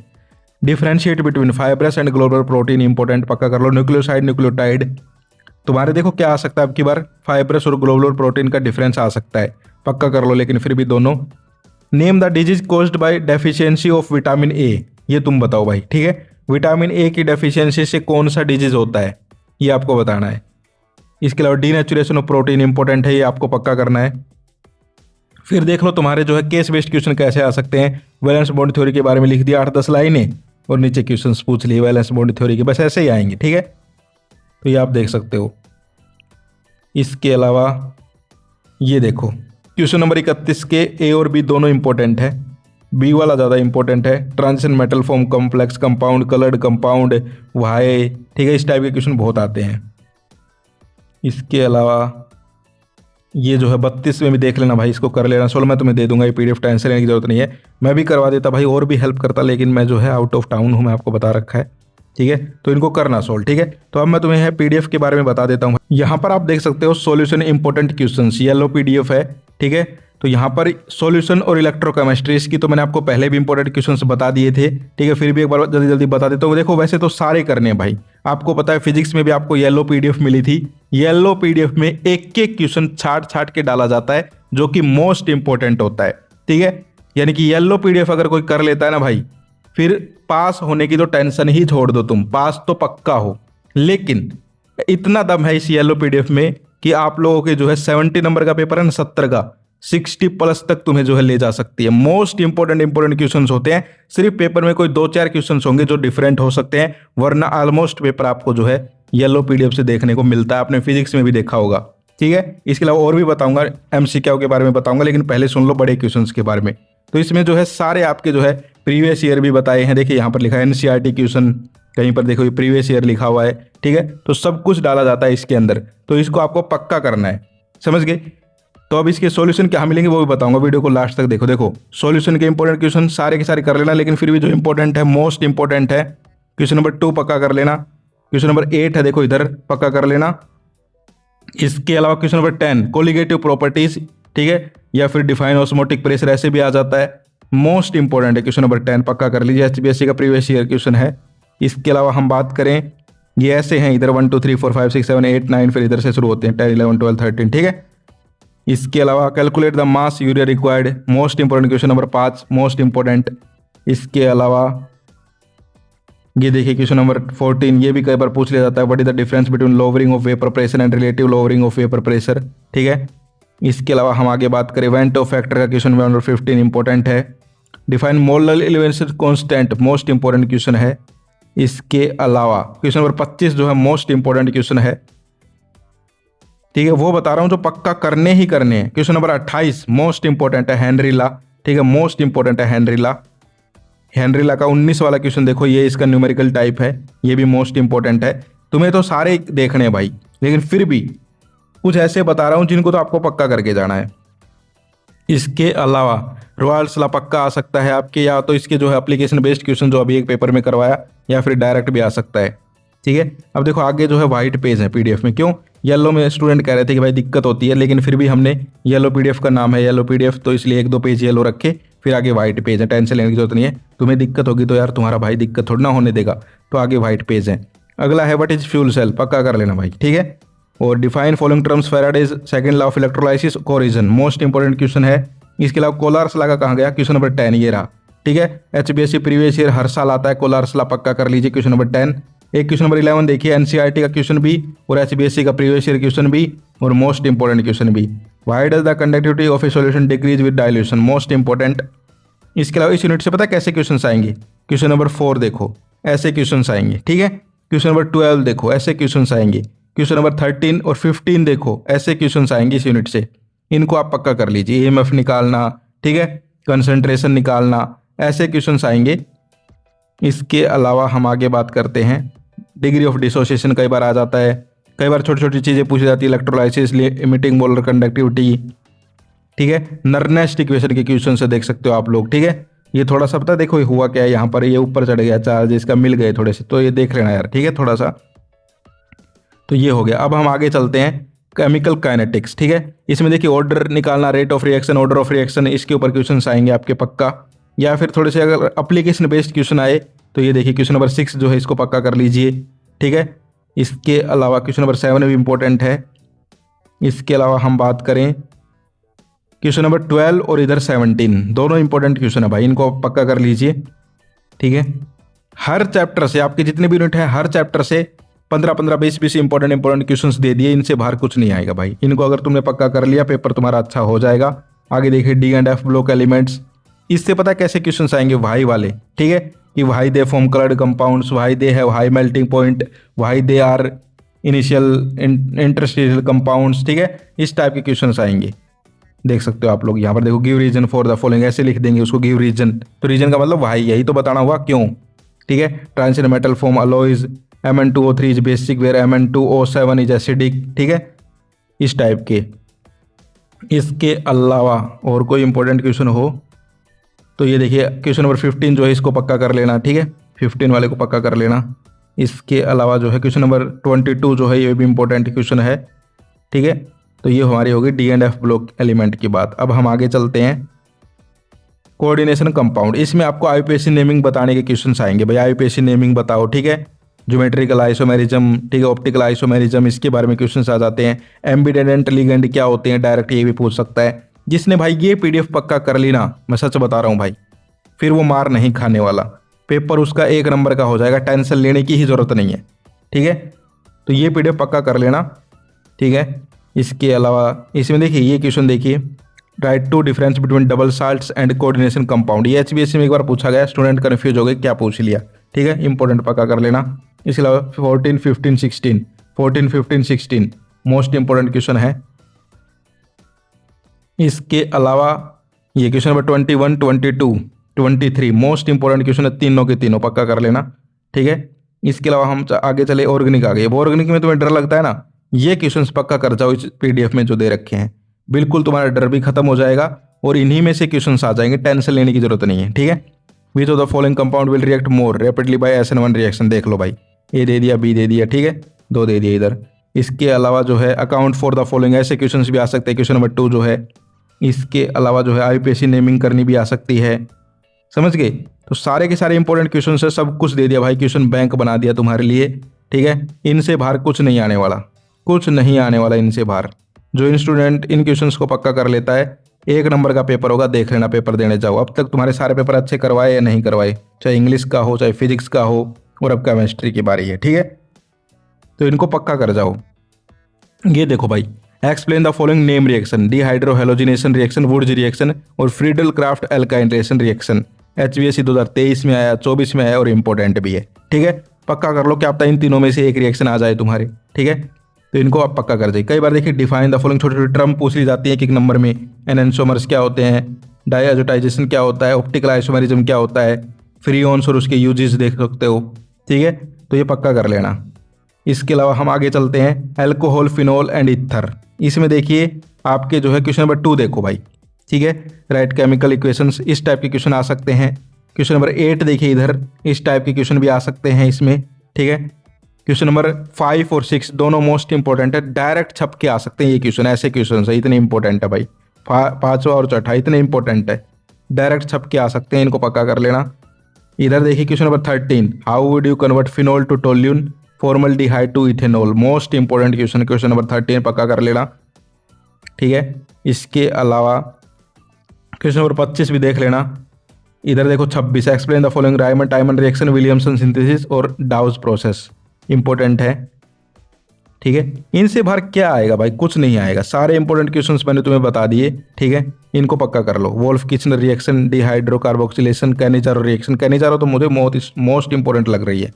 Differentiate between fibrous and globular protein important, पक्का कर लो। न्यूक्लियोसाइड न्यूक्लियोटाइड तुम्हारे देखो क्या आ सकता है अब की बार, फाइब्रस और ग्लोबुलर प्रोटीन का डिफरेंस आ सकता है, पक्का कर लो, लेकिन फिर भी दोनों। Name the disease caused by deficiency of vitamin A, ये तुम बताओ भाई, ठीक है, विटामिन ए की डेफिशिएंसी से कौन सा डिजीज होता है ये आपको बताना है। इसके अलावा डीनेचुरेशन ऑफ प्रोटीन इंपॉर्टेंट है, ये आपको पक्का करना है। फिर देख लो तुम्हारे जो है केस बेस्ड क्वेश्चन कैसे आ सकते हैं। वैलेंस बॉन्ड थ्योरी के बारे में लिख दिया 8-10 लाइनें और नीचे क्वेश्चन पूछ लिए वैलेंस बॉन्ड थ्योरी के, बस ऐसे ही आएंगे, ठीक है, तो ये आप देख सकते हो। इसके अलावा ये देखो क्वेश्चन नंबर 31 के ए और बी दोनों इंपॉर्टेंट है, बी वाला ज़्यादा इंपॉर्टेंट है। Transition metal form, complex compound, coloured compound, why, ठीक है, इस टाइप के क्वेश्चन बहुत आते हैं। इसके अलावा ये जो है 32 में भी देख लेना भाई, इसको कर लेना, 16 मैं तुम्हें दे दूंगा ये PDF, टेंशन लेने की जरूरत नहीं है, मैं भी करवा देता भाई और भी हेल्प करता, लेकिन मैं जो है आउट ऑफ टाउन हूँ, मैं आपको बता रखा है, ठीक है, तो इनको करना सोल्व, ठीक है। तो अब मैं तुम्हें PDF के बारे में बता देता हूँ। यहाँ पर आप देख सकते हो solution important questions, yellow PDF है, ठीक है, तो यहाँ पर सॉल्यूशन और इलेक्ट्रोकेमिस्ट्री, इसकी तो मैंने आपको पहले भी इंपॉर्टेंट क्वेश्चंस बता दिए थे, ठीक है, फिर भी एक बार जल्दी जल्दी बता देता हूँ। देखो वैसे तो सारे करने हैं भाई, आपको पता है फिजिक्स में भी आपको येलो PDF मिली थी, येलो PDF में एक एक क्वेश्चन छाट के डाला जाता है जो कि मोस्ट इंपॉर्टेंट होता है, ठीक है, यानी कि येलो PDF अगर कोई कर लेता है ना भाई, फिर पास होने की तो टेंशन ही छोड़ दो, तुम पास तो पक्का हो। लेकिन इतना दम है इस येलो PDF में कि आप लोगों के जो है 70 नंबर का पेपर है ना, 70 का 60+ तक तुम्हें जो है ले जा सकती है। मोस्ट इंपॉर्टेंट क्वेश्चंस होते हैं, सिर्फ पेपर में कोई 2-4 क्वेश्चंस होंगे जो डिफरेंट हो सकते हैं, वरना ऑलमोस्ट पेपर आपको जो है येलो PDF से देखने को मिलता है, आपने फिजिक्स में भी देखा होगा, ठीक है। इसके अलावा और भी बताऊंगा, MCQ के बारे में बताऊंगा, लेकिन पहले सुन लो बड़े क्वेश्चंस के बारे में। तो इसमें जो है सारे आपके जो है प्रीवियस ईयर भी बताए हैं, देखिए यहाँ पर लिखा है NCERT क्वेश्चन, कहीं पर देखो ये प्रीवियस ईयर लिखा हुआ है, ठीक है, तो सब कुछ डाला जाता है इसके अंदर, तो इसको आपको पक्का करना है, समझ गए। तो अब इसके सॉल्यूशन क्या मिलेंगे वो भी बताऊंगा, वीडियो को लास्ट तक देखो। देखो सॉल्यूशन के इंपॉर्टेंट क्वेश्चन सारे के सारे कर लेना, लेकिन फिर भी जो इंपॉर्टेंट है, मोस्ट इंपॉर्टेंट है, क्वेश्चन नंबर 2 पक्का कर लेना, क्वेश्चन नंबर 8 है देखो इधर पक्का कर लेना। इसके अलावा क्वेश्चन नंबर 10 कोलिगेटिव प्रॉपर्टीज, ठीक है, या फिर डिफाइन ऑस्मोटिक प्रेशर ऐसे भी आ जाता है, मोस्ट इंपॉर्टेंट है क्वेश्चन नंबर 10, पक्का कर लीजिए, HPSC का प्रीवियस ईयर क्वेश्चन है। इसके अलावा हम बात करें, ये ऐसे हैं इधर 1 2 3 4 5 6 7 8 9, फिर इधर से शुरू होते हैं 10 11 12 13, ठीक है। इसके अलावा calculate the mass urea required, most important question number 5, most important. इसके अलावा ये देखिए क्वेश्चन नंबर 14, ये भी कई बार पूछ लिया जाता है, what is the difference between lowering of vapour pressure and relative lowering of vapour pressure, ठीक है। इसके अलावा हम आगे बात करें वेंटो फैक्टर का, क्वेश्चन नंबर 15 इंपॉर्टेंट है। Define molar elevation constant, most important question है। इसके अलावा क्वेश्चन नंबर 25 जो है मोस्ट इंपॉर्टेंट क्वेश्चन है, ठीक है, वो बता रहा हूं जो पक्का करने ही करने हैं। क्वेश्चन नंबर 28 मोस्ट इंपॉर्टेंट है, हेनरी लॉ, ठीक है, मोस्ट इंपॉर्टेंट है हेनरी लॉ। हेनरी लॉ का 19 वाला क्वेश्चन देखो, ये इसका न्यूमेरिकल टाइप है, ये भी मोस्ट इंपॉर्टेंट है। तुम्हें तो सारे देखने हैं भाई, लेकिन फिर भी कुछ ऐसे बता रहा हूं जिनको तो आपको पक्का करके जाना है। इसके अलावा रॉयल्स ला पक्का आ सकता है आपके, या तो इसके जो है एप्लीकेशन बेस्ड क्वेश्चन जो अभी एक पेपर में करवाया, या फिर डायरेक्ट भी आ सकता है। ठीक है, अब देखो आगे जो है वाइट पेज है पीडीएफ में। क्यों येलो में स्टूडेंट कह रहे थे कि भाई दिक्कत होती है, लेकिन फिर भी हमने येलो पीडीएफ का नाम है येलो पीडीएफ, तो इसलिए 1-2 पेज येलो रखे, फिर आगे वाइट पेज है। टेंशन लेने की जरूरत नहीं है, तुम्हें दिक्कत होगी तो यार तुम्हारा भाई दिक्कत थोड़ा ना होने देगा, तो आगे वाइट पेज है। अगला है व्हाट इज फ्यूल सेल, पक्का कर लेना भाई। ठीक है, और define following terms Faraday's second law of electrolysis corrosion, most important question है। इसके अलावा कोलार्स लॉ का कहाँ गया, क्वेश्चन नंबर 10 ये रहा। ठीक है, एचबीएससी प्रीवियस ईयर हर साल आता है कोलार्स लॉ, पक्का कर लीजिए क्वेश्चन नंबर 10। एक क्वेश्चन नंबर 11 देखिए, एनसीईआरटी का क्वेश्चन भी और एचबीएससी का प्रीवियस ईयर क्वेश्चन भी और मोस्ट इंपॉर्टेंट क्वेश्चन भी। Why does the conductivity of A solution decrease with dilution, most important. इसके अलावा इस यूनिट से पता है कैसे क्वेश्चन आएंगे, क्वेश्चन नंबर 4 देखो ऐसे क्वेश्चन आएंगे। ठीक है, क्वेश्चन नंबर 12 देखो ऐसे क्वेश्चन आएंगे, क्वेश्चन नंबर 13 और 15 देखो ऐसे क्वेश्चन आएंगे इस यूनिट से। इनको आप पक्का कर लीजिए, ईएमएफ निकालना, ठीक है, कंसंट्रेशन निकालना, ऐसे क्वेश्चन आएंगे। इसके अलावा हम आगे बात करते हैं, डिग्री ऑफ डिसोसिएशन कई बार आ जाता है, कई बार छोटी छोटी चीज़ें पूछी जाती है, इलेक्ट्रोलाइसिस, इमिटिंग मोलर कंडक्टिविटी। ठीक है, नर्नेस्ट इक्वेशन के क्वेश्चन से देख सकते हो आप लोग। ठीक है, ये थोड़ा सा पता देखो हुआ क्या है, यहाँ पर ये ऊपर चढ़ गया चार्ज, इसका मिल गए थोड़े से, तो ये देख लेना यार। ठीक है, थोड़ा सा तो ये हो गया। अब हम आगे चलते हैं केमिकल काइनेटिक्स। ठीक है, इसमें देखिए ऑर्डर निकालना, rate of reaction, order of reaction, इसके ऊपर क्वेश्चन आएंगे आपके पक्का। या फिर थोड़े से अगर एप्लीकेशन बेस्ड क्वेश्चन आए तो ये देखिए क्वेश्चन नंबर 6 जो है इसको पक्का कर लीजिए। ठीक है, इसके अलावा क्वेश्चन नंबर 7 भी इंपॉर्टेंट है। इसके अलावा हम बात करें क्वेश्चन नंबर 12 और इधर 17, दोनों इंपॉर्टेंट क्वेश्चन है भाई, इनको पक्का कर लीजिए। ठीक है, हर चैप्टर से आपके जितने भी यूनिट है, हर चैप्टर से 15-15, 20-20 इंपॉर्टेंट क्वेश्चंस दे दिए, इनसे बाहर कुछ नहीं आएगा भाई। इनको अगर तुमने पक्का कर लिया पेपर तुम्हारा अच्छा हो जाएगा। आगे देखिए D and F block elements, इससे पता कैसे क्वेश्चंस आएंगे वाई वाले। ठीक है, कि why they form coloured compounds, why they have high melting point, why they are initial interstitial compounds. ठीक है, इस टाइप के क्वेश्चंस आएंगे, देख सकते हो आप लोग। यहाँ पर देखो give reason for the following, ऐसे लिख देंगे उसको गिव रीजन, तो रीजन का मतलब वाई, यही तो बताना हुआ क्यों। ठीक है, transition metal form alloys, Mn2O3 is basic where Mn2O7 is acidic. ठीक है, इस टाइप के। इसके अलावा और कोई इंपॉर्टेंट क्वेश्चन हो तो ये देखिए क्वेश्चन नंबर 15 जो है इसको पक्का कर लेना। ठीक है, 15 वाले को पक्का कर लेना। इसके अलावा जो है क्वेश्चन नंबर 22 जो है ये भी इंपॉर्टेंट क्वेश्चन है। ठीक है, तो ये हमारी होगी D and F block element की बात। अब हम आगे चलते हैं कोऑर्डिनेशन कंपाउंड, इसमें आपको आईयूपीएसी नेमिंग बताने के क्वेश्चन आएंगे भाई, आईयूपीएसी नेमिंग बताओ। ठीक है, ज्योमेट्रिकल आइसोमेरिज्म, ठीक है, ऑप्टिकल आइसोमेरिज्म, इसके बारे में क्वेश्चन आ जाते हैं। एम्बिडेंट लिगेंड क्या होते हैं, डायरेक्ट ये भी पूछ सकता है। जिसने भाई ये पीडीएफ पक्का कर ली ना, मैं सच बता रहा हूँ भाई, फिर वो मार नहीं खाने वाला, पेपर उसका 1 नंबर का हो जाएगा, टेंशन लेने की ही जरूरत नहीं है। ठीक है, तो ये पीडीएफ पक्का कर लेना। ठीक है, इसके अलावा इसमें देखिए ये क्वेश्चन देखिए, write two difference between double salts and coordination compound, ये एचबीएससी में एक बार पूछा गया, स्टूडेंट कन्फ्यूज हो गए क्या पूछ लिया। ठीक है, इंपॉर्टेंट पक्का कर लेना। इसके अलावा 14, 15, 16 मोस्ट इंपॉर्टेंट क्वेश्चन है। इसके अलावा ये question number 21, 22, 23 most important question है, तीनों के तीनों पक्का कर लेना। ठीक है, इसके अलावा हम आगे चले, ऑर्गेनिक आ गए। ऑर्गेनिक में तुम्हें डर लगता है ना, ये क्वेश्चंस पक्का कर जाओ इस पीडीएफ में जो दे रखे हैं, बिल्कुल तुम्हारा डर भी खत्म हो जाएगा और इन्हीं में से क्वेश्चंस आ जाएंगे, टेंशन लेने की जरूरत नहीं है। ठीक है, which of the following compound will react more rapidly by SN1 reaction, देख लो भाई, ए दे दिया, बी दे दिया। ठीक है, 2 दे दिया इधर। इसके अलावा जो है अकाउंट फॉर द फॉलोइंग, ऐसे क्वेश्चन भी आ सकते हैं, क्वेश्चन नंबर 2 जो है। इसके अलावा जो है आईयूपीएसी नेमिंग करनी भी आ सकती है, समझ गए। तो सारे के सारे इंपॉर्टेंट क्वेश्चन है, सब कुछ दे दिया भाई, क्वेश्चन बैंक बना दिया तुम्हारे लिए। ठीक है, इनसे बाहर कुछ नहीं आने वाला, कुछ नहीं आने वाला इनसे बाहर। जो इन स्टूडेंट इन क्वेश्चंस को पक्का कर लेता है, 1 नंबर का पेपर होगा, देख लेना पेपर देने जाओ। अब तक तुम्हारे सारे पेपर अच्छे करवाए या नहीं करवाए, चाहे इंग्लिश का हो चाहे फिजिक्स का हो, और अब केमिस्ट्री की बारी है। ठीक है, तो इनको पक्का कर जाओ। ये देखो भाई, explain the following name reaction, dehydrohalogenation reaction, Wurtz reaction और फ्रीडल क्राफ्ट एल्काइनेशन रिएक्शन। एचबीएससी 2023 में आया, 24 में आया और इंपॉर्टेंट भी है। ठीक है, पक्का कर लो, क्या पता इन तीनों में से एक रिएक्शन आ जाए तुम्हारे। ठीक है, तो इनको आप पक्का कर जाइए। कई बार देखिए डिफाइन द फॉलोइंग, छोटी छोटी टर्म पूछ ली जाती है एक नंबर में। एनेंसोमर्स क्या होते हैं, डायजोटाइजेशन क्या होता है, ऑप्टिकल आइसोमेरिज्म क्या होता है, फ्रीऑन्स और उसके यूजेस देख सकते हो। ठीक है, तो ये पक्का कर लेना। इसके अलावा हम आगे चलते हैं, एल्कोहल, फिनोल एंड ईथर। इसमें देखिए आपके जो है क्वेश्चन नंबर 2 देखो भाई, ठीक है, राइट केमिकल इक्वेशंस, इस टाइप के क्वेश्चन आ सकते हैं। क्वेश्चन नंबर 8 देखिए इधर, इस टाइप के क्वेश्चन भी आ सकते हैं इसमें, ठीक है। क्वेश्चन नंबर 5 और 6 दोनों मोस्ट इंपॉर्टेंट है, डायरेक्ट छप के आ सकते हैं ये क्वेश्चन, ऐसे क्वेश्चन है, इतने इंपॉर्टेंट है भाई। 5वां और 6वां इतने इंपॉर्टेंट है, डायरेक्ट छप के आ सकते हैं, इनको पक्का कर लेना। इधर देखिए question number 13, how would you convert phenol to toluene, formaldehyde to ethanol, most important question, question number 13 पक्का कर लेना, ठीक है। इसके अलावा क्वेश्चन नंबर 25 भी देख लेना। इधर देखो 26, explain the following Raymond टाइमन reaction, Williamson synthesis और डाउस प्रोसेस, इंपॉर्टेंट है, ठीक है। इनसे बाहर क्या आएगा भाई, कुछ नहीं आएगा, सारे इंपॉर्टेंट क्वेश्चंस मैंने तुम्हें बता दिए, ठीक है। इनको पक्का कर लो। Wolff Kishner reaction, dehydrocarboxylation, Cannizzaro reaction, Cannizzaro तो मुझे मोस्ट इंपॉर्टेंट लग रही है।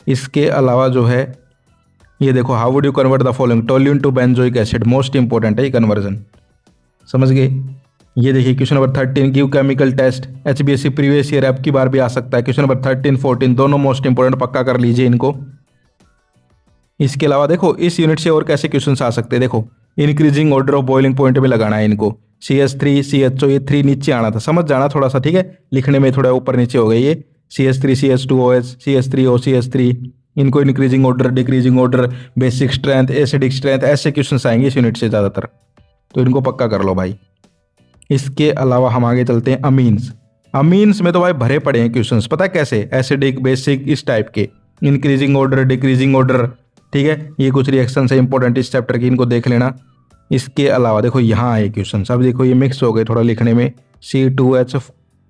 इसके अलावा जो है ये देखो, how would you convert the following, toluene to benzoic acid, most important है ये कन्वर्जन, समझ गए। ये देखिए question number 13, give chemical test, HBSC previous year अब की बार भी आ सकता है। क्वेश्चन नंबर 13, 14 दोनों मोस्ट इंपॉर्टेंट, पक्का कर लीजिए इनको। इसके अलावा देखो इस यूनिट से और कैसे क्वेश्चन आ सकते हैं, देखो increasing order of boiling point में लगाना है इनको, CH3 CHO, ये 3 नीचे आना था, समझ जाना थोड़ा सा, ठीक है। लिखने में थोड़ा ऊपर नीचे हो गई ये, CH3 CH2OH, CH3O CH3, इनको increasing order, decreasing order, basic strength, acidic strength, ऐसे क्वेश्चन आएंगे इस यूनिट से ज़्यादातर, तो इनको पक्का कर लो भाई। इसके अलावा हम आगे चलते हैं, अमीन्स। अमीन्स में तो भाई भरे पड़े हैं क्वेश्चंस, पता है कैसे, एसिडिक, बेसिक, इस टाइप के, इंक्रीजिंग ऑर्डर, डिक्रीजिंग ऑर्डर, ठीक है। ये कुछ रिएक्शन है इंपॉर्टेंट इस चैप्टर की, इनको देख लेना। इसके अलावा देखो यहाँ आए क्वेश्चन, अब देखो ये मिक्स हो गए थोड़ा लिखने में, C2H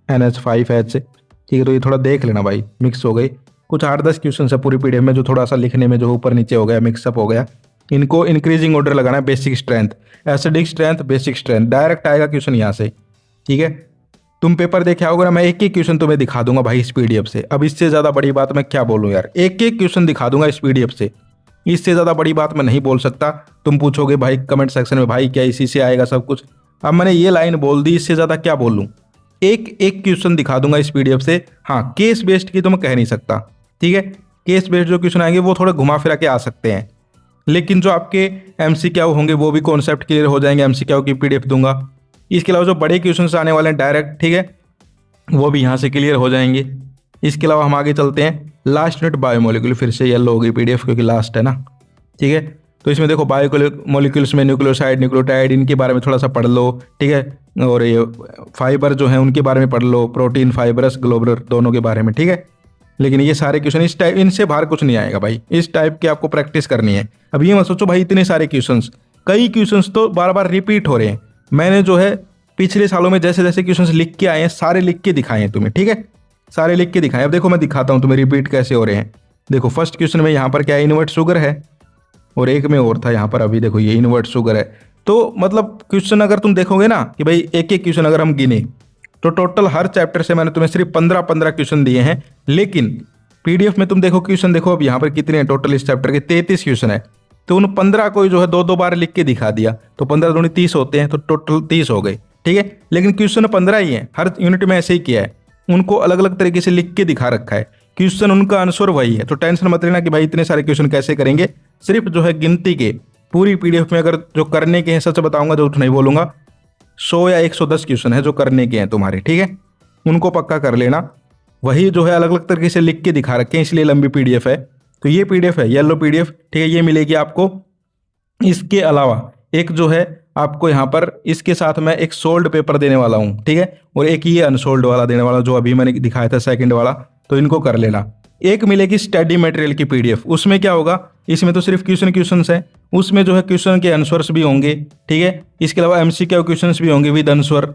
NH5H, ठीक है, तो ये थोड़ा देख लेना भाई, मिक्स हो गई। कुछ 8-10 क्वेश्चन है पूरी PDF में जो थोड़ा सा लिखने में जो ऊपर नीचे हो गया, मिक्सअप हो गया, इनको इंक्रीजिंग ऑर्डर लगाना है। Basic strength, acidic strength, basic strength, direct आएगा क्वेश्चन यहाँ से, ठीक है। तुम पेपर देखे आओगे ना, मैं एक एक क्वेश्चन तुम्हें दिखा दूंगा भाई इस PDF से, अब इससे ज़्यादा बड़ी बात मैं क्या बोलूँ यार, एक एक क्वेश्चन दिखा दूंगा इस PDF से, इससे ज़्यादा बड़ी बात मैं नहीं बोल सकता। तुम पूछोगे भाई कमेंट सेक्शन में, भाई क्या इसी से आएगा सब कुछ, अब मैंने ये लाइन बोल दी, इससे ज़्यादा क्या बोलूँ, एक एक क्वेश्चन दिखा दूंगा इस PDF से। हाँ, केस बेस्ड की तो मैं कह नहीं सकता, ठीक है। केस बेस्ड जो क्वेश्चन आएंगे वो थोड़े घुमा फिरा के आ सकते हैं, लेकिन जो आपके MCQ होंगे वो भी कॉन्सेप्ट क्लियर हो जाएंगे, MCQ की PDF दूंगा। इसके अलावा जो बड़े क्वेश्चन आने वाले हैं डायरेक्ट, ठीक है, वो भी यहाँ से क्लियर हो जाएंगे। इसके अलावा हम आगे चलते हैं, लास्ट यूनिट बायोमोलिक्यूल, फिर से येलो होगी PDF क्योंकि लास्ट है ना, ठीक है। तो इसमें देखो बायोमोलिक्यूल्स में न्यूक्लियोसाइड, न्यूक्लियोटाइड, इनके बारे में थोड़ा सा पढ़ लो, ठीक है। और ये फाइबर जो है उनके बारे में पढ़ लो, प्रोटीन, फाइबरस, ग्लोबुलर, दोनों के बारे में, ठीक है। लेकिन ये सारे क्वेश्चन इस टाइप, इनसे बाहर कुछ नहीं आएगा भाई, इस टाइप की आपको प्रैक्टिस करनी है। अब ये मत सोचो भाई इतने सारे क्वेश्चंस, कई क्वेश्चंस तो बार बार रिपीट हो रहे हैं। मैंने जो है पिछले सालों में जैसे जैसे क्वेश्चंस लिख के आए हैं, सारे लिख के दिखाए हैं तुम्हें, ठीक है, सारे लिख के दिखाए। अब देखो मैं दिखाता हूँ तुम्हें रिपीट कैसे हो रहे हैं। देखो फर्स्ट क्वेश्चन में यहाँ पर क्या है, इन्वर्ट शुगर है, और एक में और था यहाँ पर, अभी देखो ये इन्वर्ट शुगर है। तो मतलब क्वेश्चन अगर तुम देखोगे ना कि भाई एक एक क्वेश्चन अगर हम गिने तो टोटल हर चैप्टर से मैंने तुम्हें सिर्फ 15-15 क्वेश्चन दिए हैं, लेकिन PDF में तुम देखो क्वेश्चन, देखो अब यहाँ पर कितने हैं टोटल, इस चैप्टर के 33 क्वेश्चन है, तो उन 15 को जो है 2-2 बार लिख के दिखा दिया, तो 15 दूनी 30 होते हैं, तो टोटल 30 हो गए, ठीक है। लेकिन क्वेश्चन 15 ही है, हर यूनिट में ऐसे ही किया है, उनको अलग अलग तरीके से लिख के दिखा रखा है, क्वेश्चन उनका आंसर वही है। तो टेंशन मत लेना कि भाई इतने सारे क्वेश्चन कैसे करेंगे, सिर्फ जो है गिनती के पूरी PDF में अगर जो करने के हैं, सच बताऊंगा, जो नहीं बोलूंगा, 100 या 110 क्वेश्चन है जो करने के हैं तुम्हारे, ठीक है, उनको पक्का कर लेना। वही जो है अलग अलग तरीके से लिख के दिखा रखे हैं, इसलिए लंबी PDF है। तो ये PDF है येलो PDF, ठीक है, ये मिलेगी आपको। इसके अलावा एक जो है आपको यहाँ पर इसके साथ मैं एक सोल्ड पेपर देने वाला हूँ, ठीक है, और एक ये अनसोल्ड वाला देने वाला जो अभी मैंने दिखाया था सेकंड वाला, तो इनको कर लेना। एक मिलेगी स्टडी मटेरियल की PDF, उसमें क्या होगा, इसमें तो सिर्फ क्वेश्चन है, उसमें जो है क्वेश्चन के आंसर्स भी होंगे, ठीक है। इसके अलावा MCQ क्वेश्चन भी होंगे विद आंसर,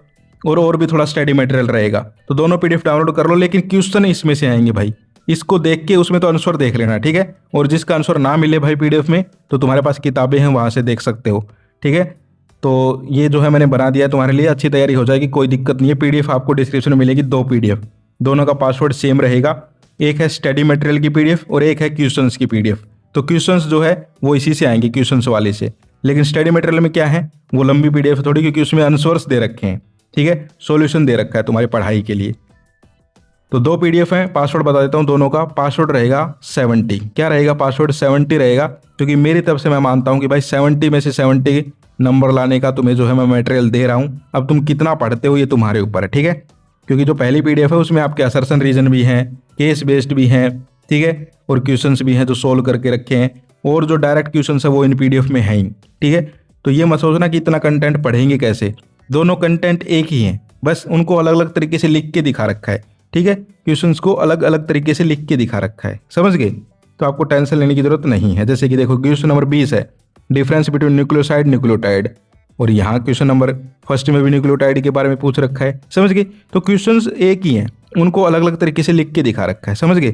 और भी थोड़ा स्टडी मटेरियल रहेगा। तो दोनों PDF डाउनलोड कर लो, लेकिन क्वेश्चन इसमें से आएंगे भाई, इसको देख के उसमें तो आंसर देख लेना, ठीक है। और जिसका आंसर ना मिले भाई PDF में, तो तुम्हारे पास किताबें हैं, वहाँ से देख सकते हो, ठीक है। तो ये जो है मैंने बना दिया तुम्हारे लिए, अच्छी तैयारी हो जाएगी, कोई दिक्कत नहीं है। PDF आपको डिस्क्रिप्शन में मिलेगी, 2 PDF, दोनों का पासवर्ड सेम रहेगा, एक है स्टडी मटेरियल की PDF और एक है क्वेश्चंस की PDF। तो क्वेश्चंस जो है वो इसी से आएंगे, क्वेश्चंस वाले से, लेकिन स्टडी मटेरियल में क्या है, वो लंबी PDF थोड़ी, क्योंकि उसमें आंसर्स दे रखे हैं, ठीक है, सॉल्यूशन दे रखा है तुम्हारी पढ़ाई के लिए। तो 2 PDF हैं, पासवर्ड बता देता हूँ दोनों का। पासवर्ड रहेगा 70। क्या रहेगा? पासवर्ड 70 रहेगा, क्योंकि मेरी तरफ से मैं मानता हूँ कि भाई 70 में से 70 नंबर लाने का तुम्हें जो है मैं मटेरियल दे रहा हूँ। अब तुम कितना पढ़ते हो ये तुम्हारे ऊपर है, ठीक है। क्योंकि जो पहली PDF है उसमें आपके असर्शन रीजन भी हैं, केस बेस्ड भी हैं, ठीक है, और क्वेश्चंस भी हैं जो सोल्व करके रखे हैं, और जो डायरेक्ट क्वेश्चंस है वो इन PDF में है ही, ठीक है। तो ये मत सोचना कि इतना कंटेंट पढ़ेंगे कैसे, दोनों कंटेंट एक ही हैं, बस उनको अलग अलग तरीके से लिख के दिखा रखा है, ठीक है। क्वेश्चंस को अलग अलग तरीके से लिख के दिखा रखा है, समझ गए। तो आपको टेंशन लेने की जरूरत नहीं है। जैसे कि देखो क्वेश्चन नंबर 20 है, डिफरेंस बिटवीन न्यूक्लियोसाइड न्यूक्लियोटाइड, और यहाँ क्वेश्चन नंबर फर्स्ट में भी न्यूक्लियोटाइड के बारे में पूछ रखा है, समझ गए। तो क्वेश्चंस एक ही हैं, उनको अलग अलग तरीके से लिख के दिखा रखा है, समझ गए।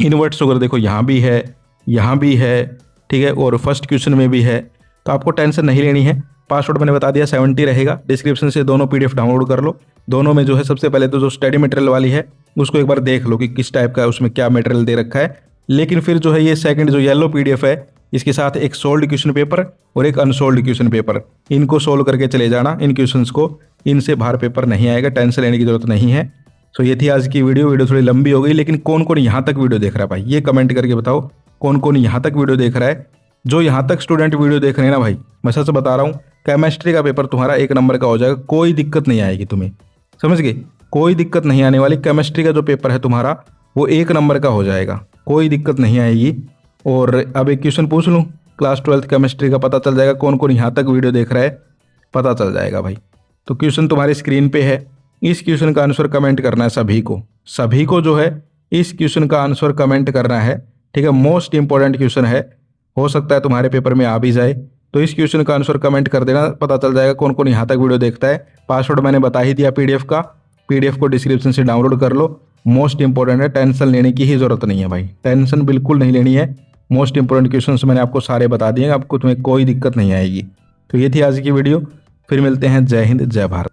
इनवर्ट शुगर देखो यहाँ भी है, यहाँ भी है, ठीक है, और फर्स्ट क्वेश्चन में भी है। तो आपको टेंशन नहीं लेनी है। पासवर्ड मैंने बता दिया 70 रहेगा। डिस्क्रिप्शन से दोनों PDF डाउनलोड कर लो। दोनों में जो है सबसे पहले तो जो स्टडी मटेरियल वाली है उसको एक बार देख लो कि किस टाइप का उसमें क्या मटेरियल दे रखा है। लेकिन फिर जो है ये सेकंड जो येलो PDF है, इसके साथ एक सोल्ड क्वेश्चन पेपर और एक अनसोल्ड क्वेश्चन पेपर, इनको सोल्व करके चले जाना। इन क्वेश्चंस को, इनसे बाहर पेपर नहीं आएगा, टेंशन लेने की जरूरत नहीं है। सो ये थी आज की वीडियो थोड़ी लंबी हो गई, लेकिन कौन कौन यहाँ तक वीडियो देख रहा है भाई, ये कमेंट करके बताओ कौन कौन यहाँ तक वीडियो देख रहा है। जो यहाँ तक स्टूडेंट वीडियो देख रहे हैं ना भाई, मैं सच बता रहा हूँ, केमिस्ट्री का पेपर तुम्हारा 1 नंबर का हो जाएगा, कोई दिक्कत नहीं आएगी तुम्हें, समझ गए। कोई दिक्कत नहीं आने वाली। केमिस्ट्री का जो पेपर है तुम्हारा वो 1 नंबर का हो जाएगा, कोई दिक्कत नहीं आएगी। और अब एक क्वेश्चन पूछ लूँ क्लास 12th केमिस्ट्री का, पता चल जाएगा कौन कौन यहाँ तक वीडियो देख रहा है, पता चल जाएगा भाई। तो क्वेश्चन तुम्हारी स्क्रीन पे है, इस क्वेश्चन का आंसर कमेंट करना है सभी को जो है इस क्वेश्चन का आंसर कमेंट करना है, ठीक है। मोस्ट इंपॉर्टेंट क्वेश्चन है, हो सकता है तुम्हारे पेपर में आ भी जाए। तो इस क्वेश्चन का आंसर कमेंट कर देना, पता चल जाएगा कौन कौन यहाँ तक वीडियो देखता है। पासवर्ड मैंने बता ही दिया PDF का, PDF को डिस्क्रिप्शन से डाउनलोड कर लो। मोस्ट इंपॉर्टेंट है, टेंशन लेने की ही जरूरत नहीं है भाई, टेंशन बिल्कुल नहीं लेनी है। मोस्ट इंपॉर्टेंट क्वेश्चंस मैंने आपको सारे बता दिए, आपको तुम्हें कोई दिक्कत नहीं आएगी। तो ये थी आज की वीडियो, फिर मिलते हैं। जय हिंद, जय भारत।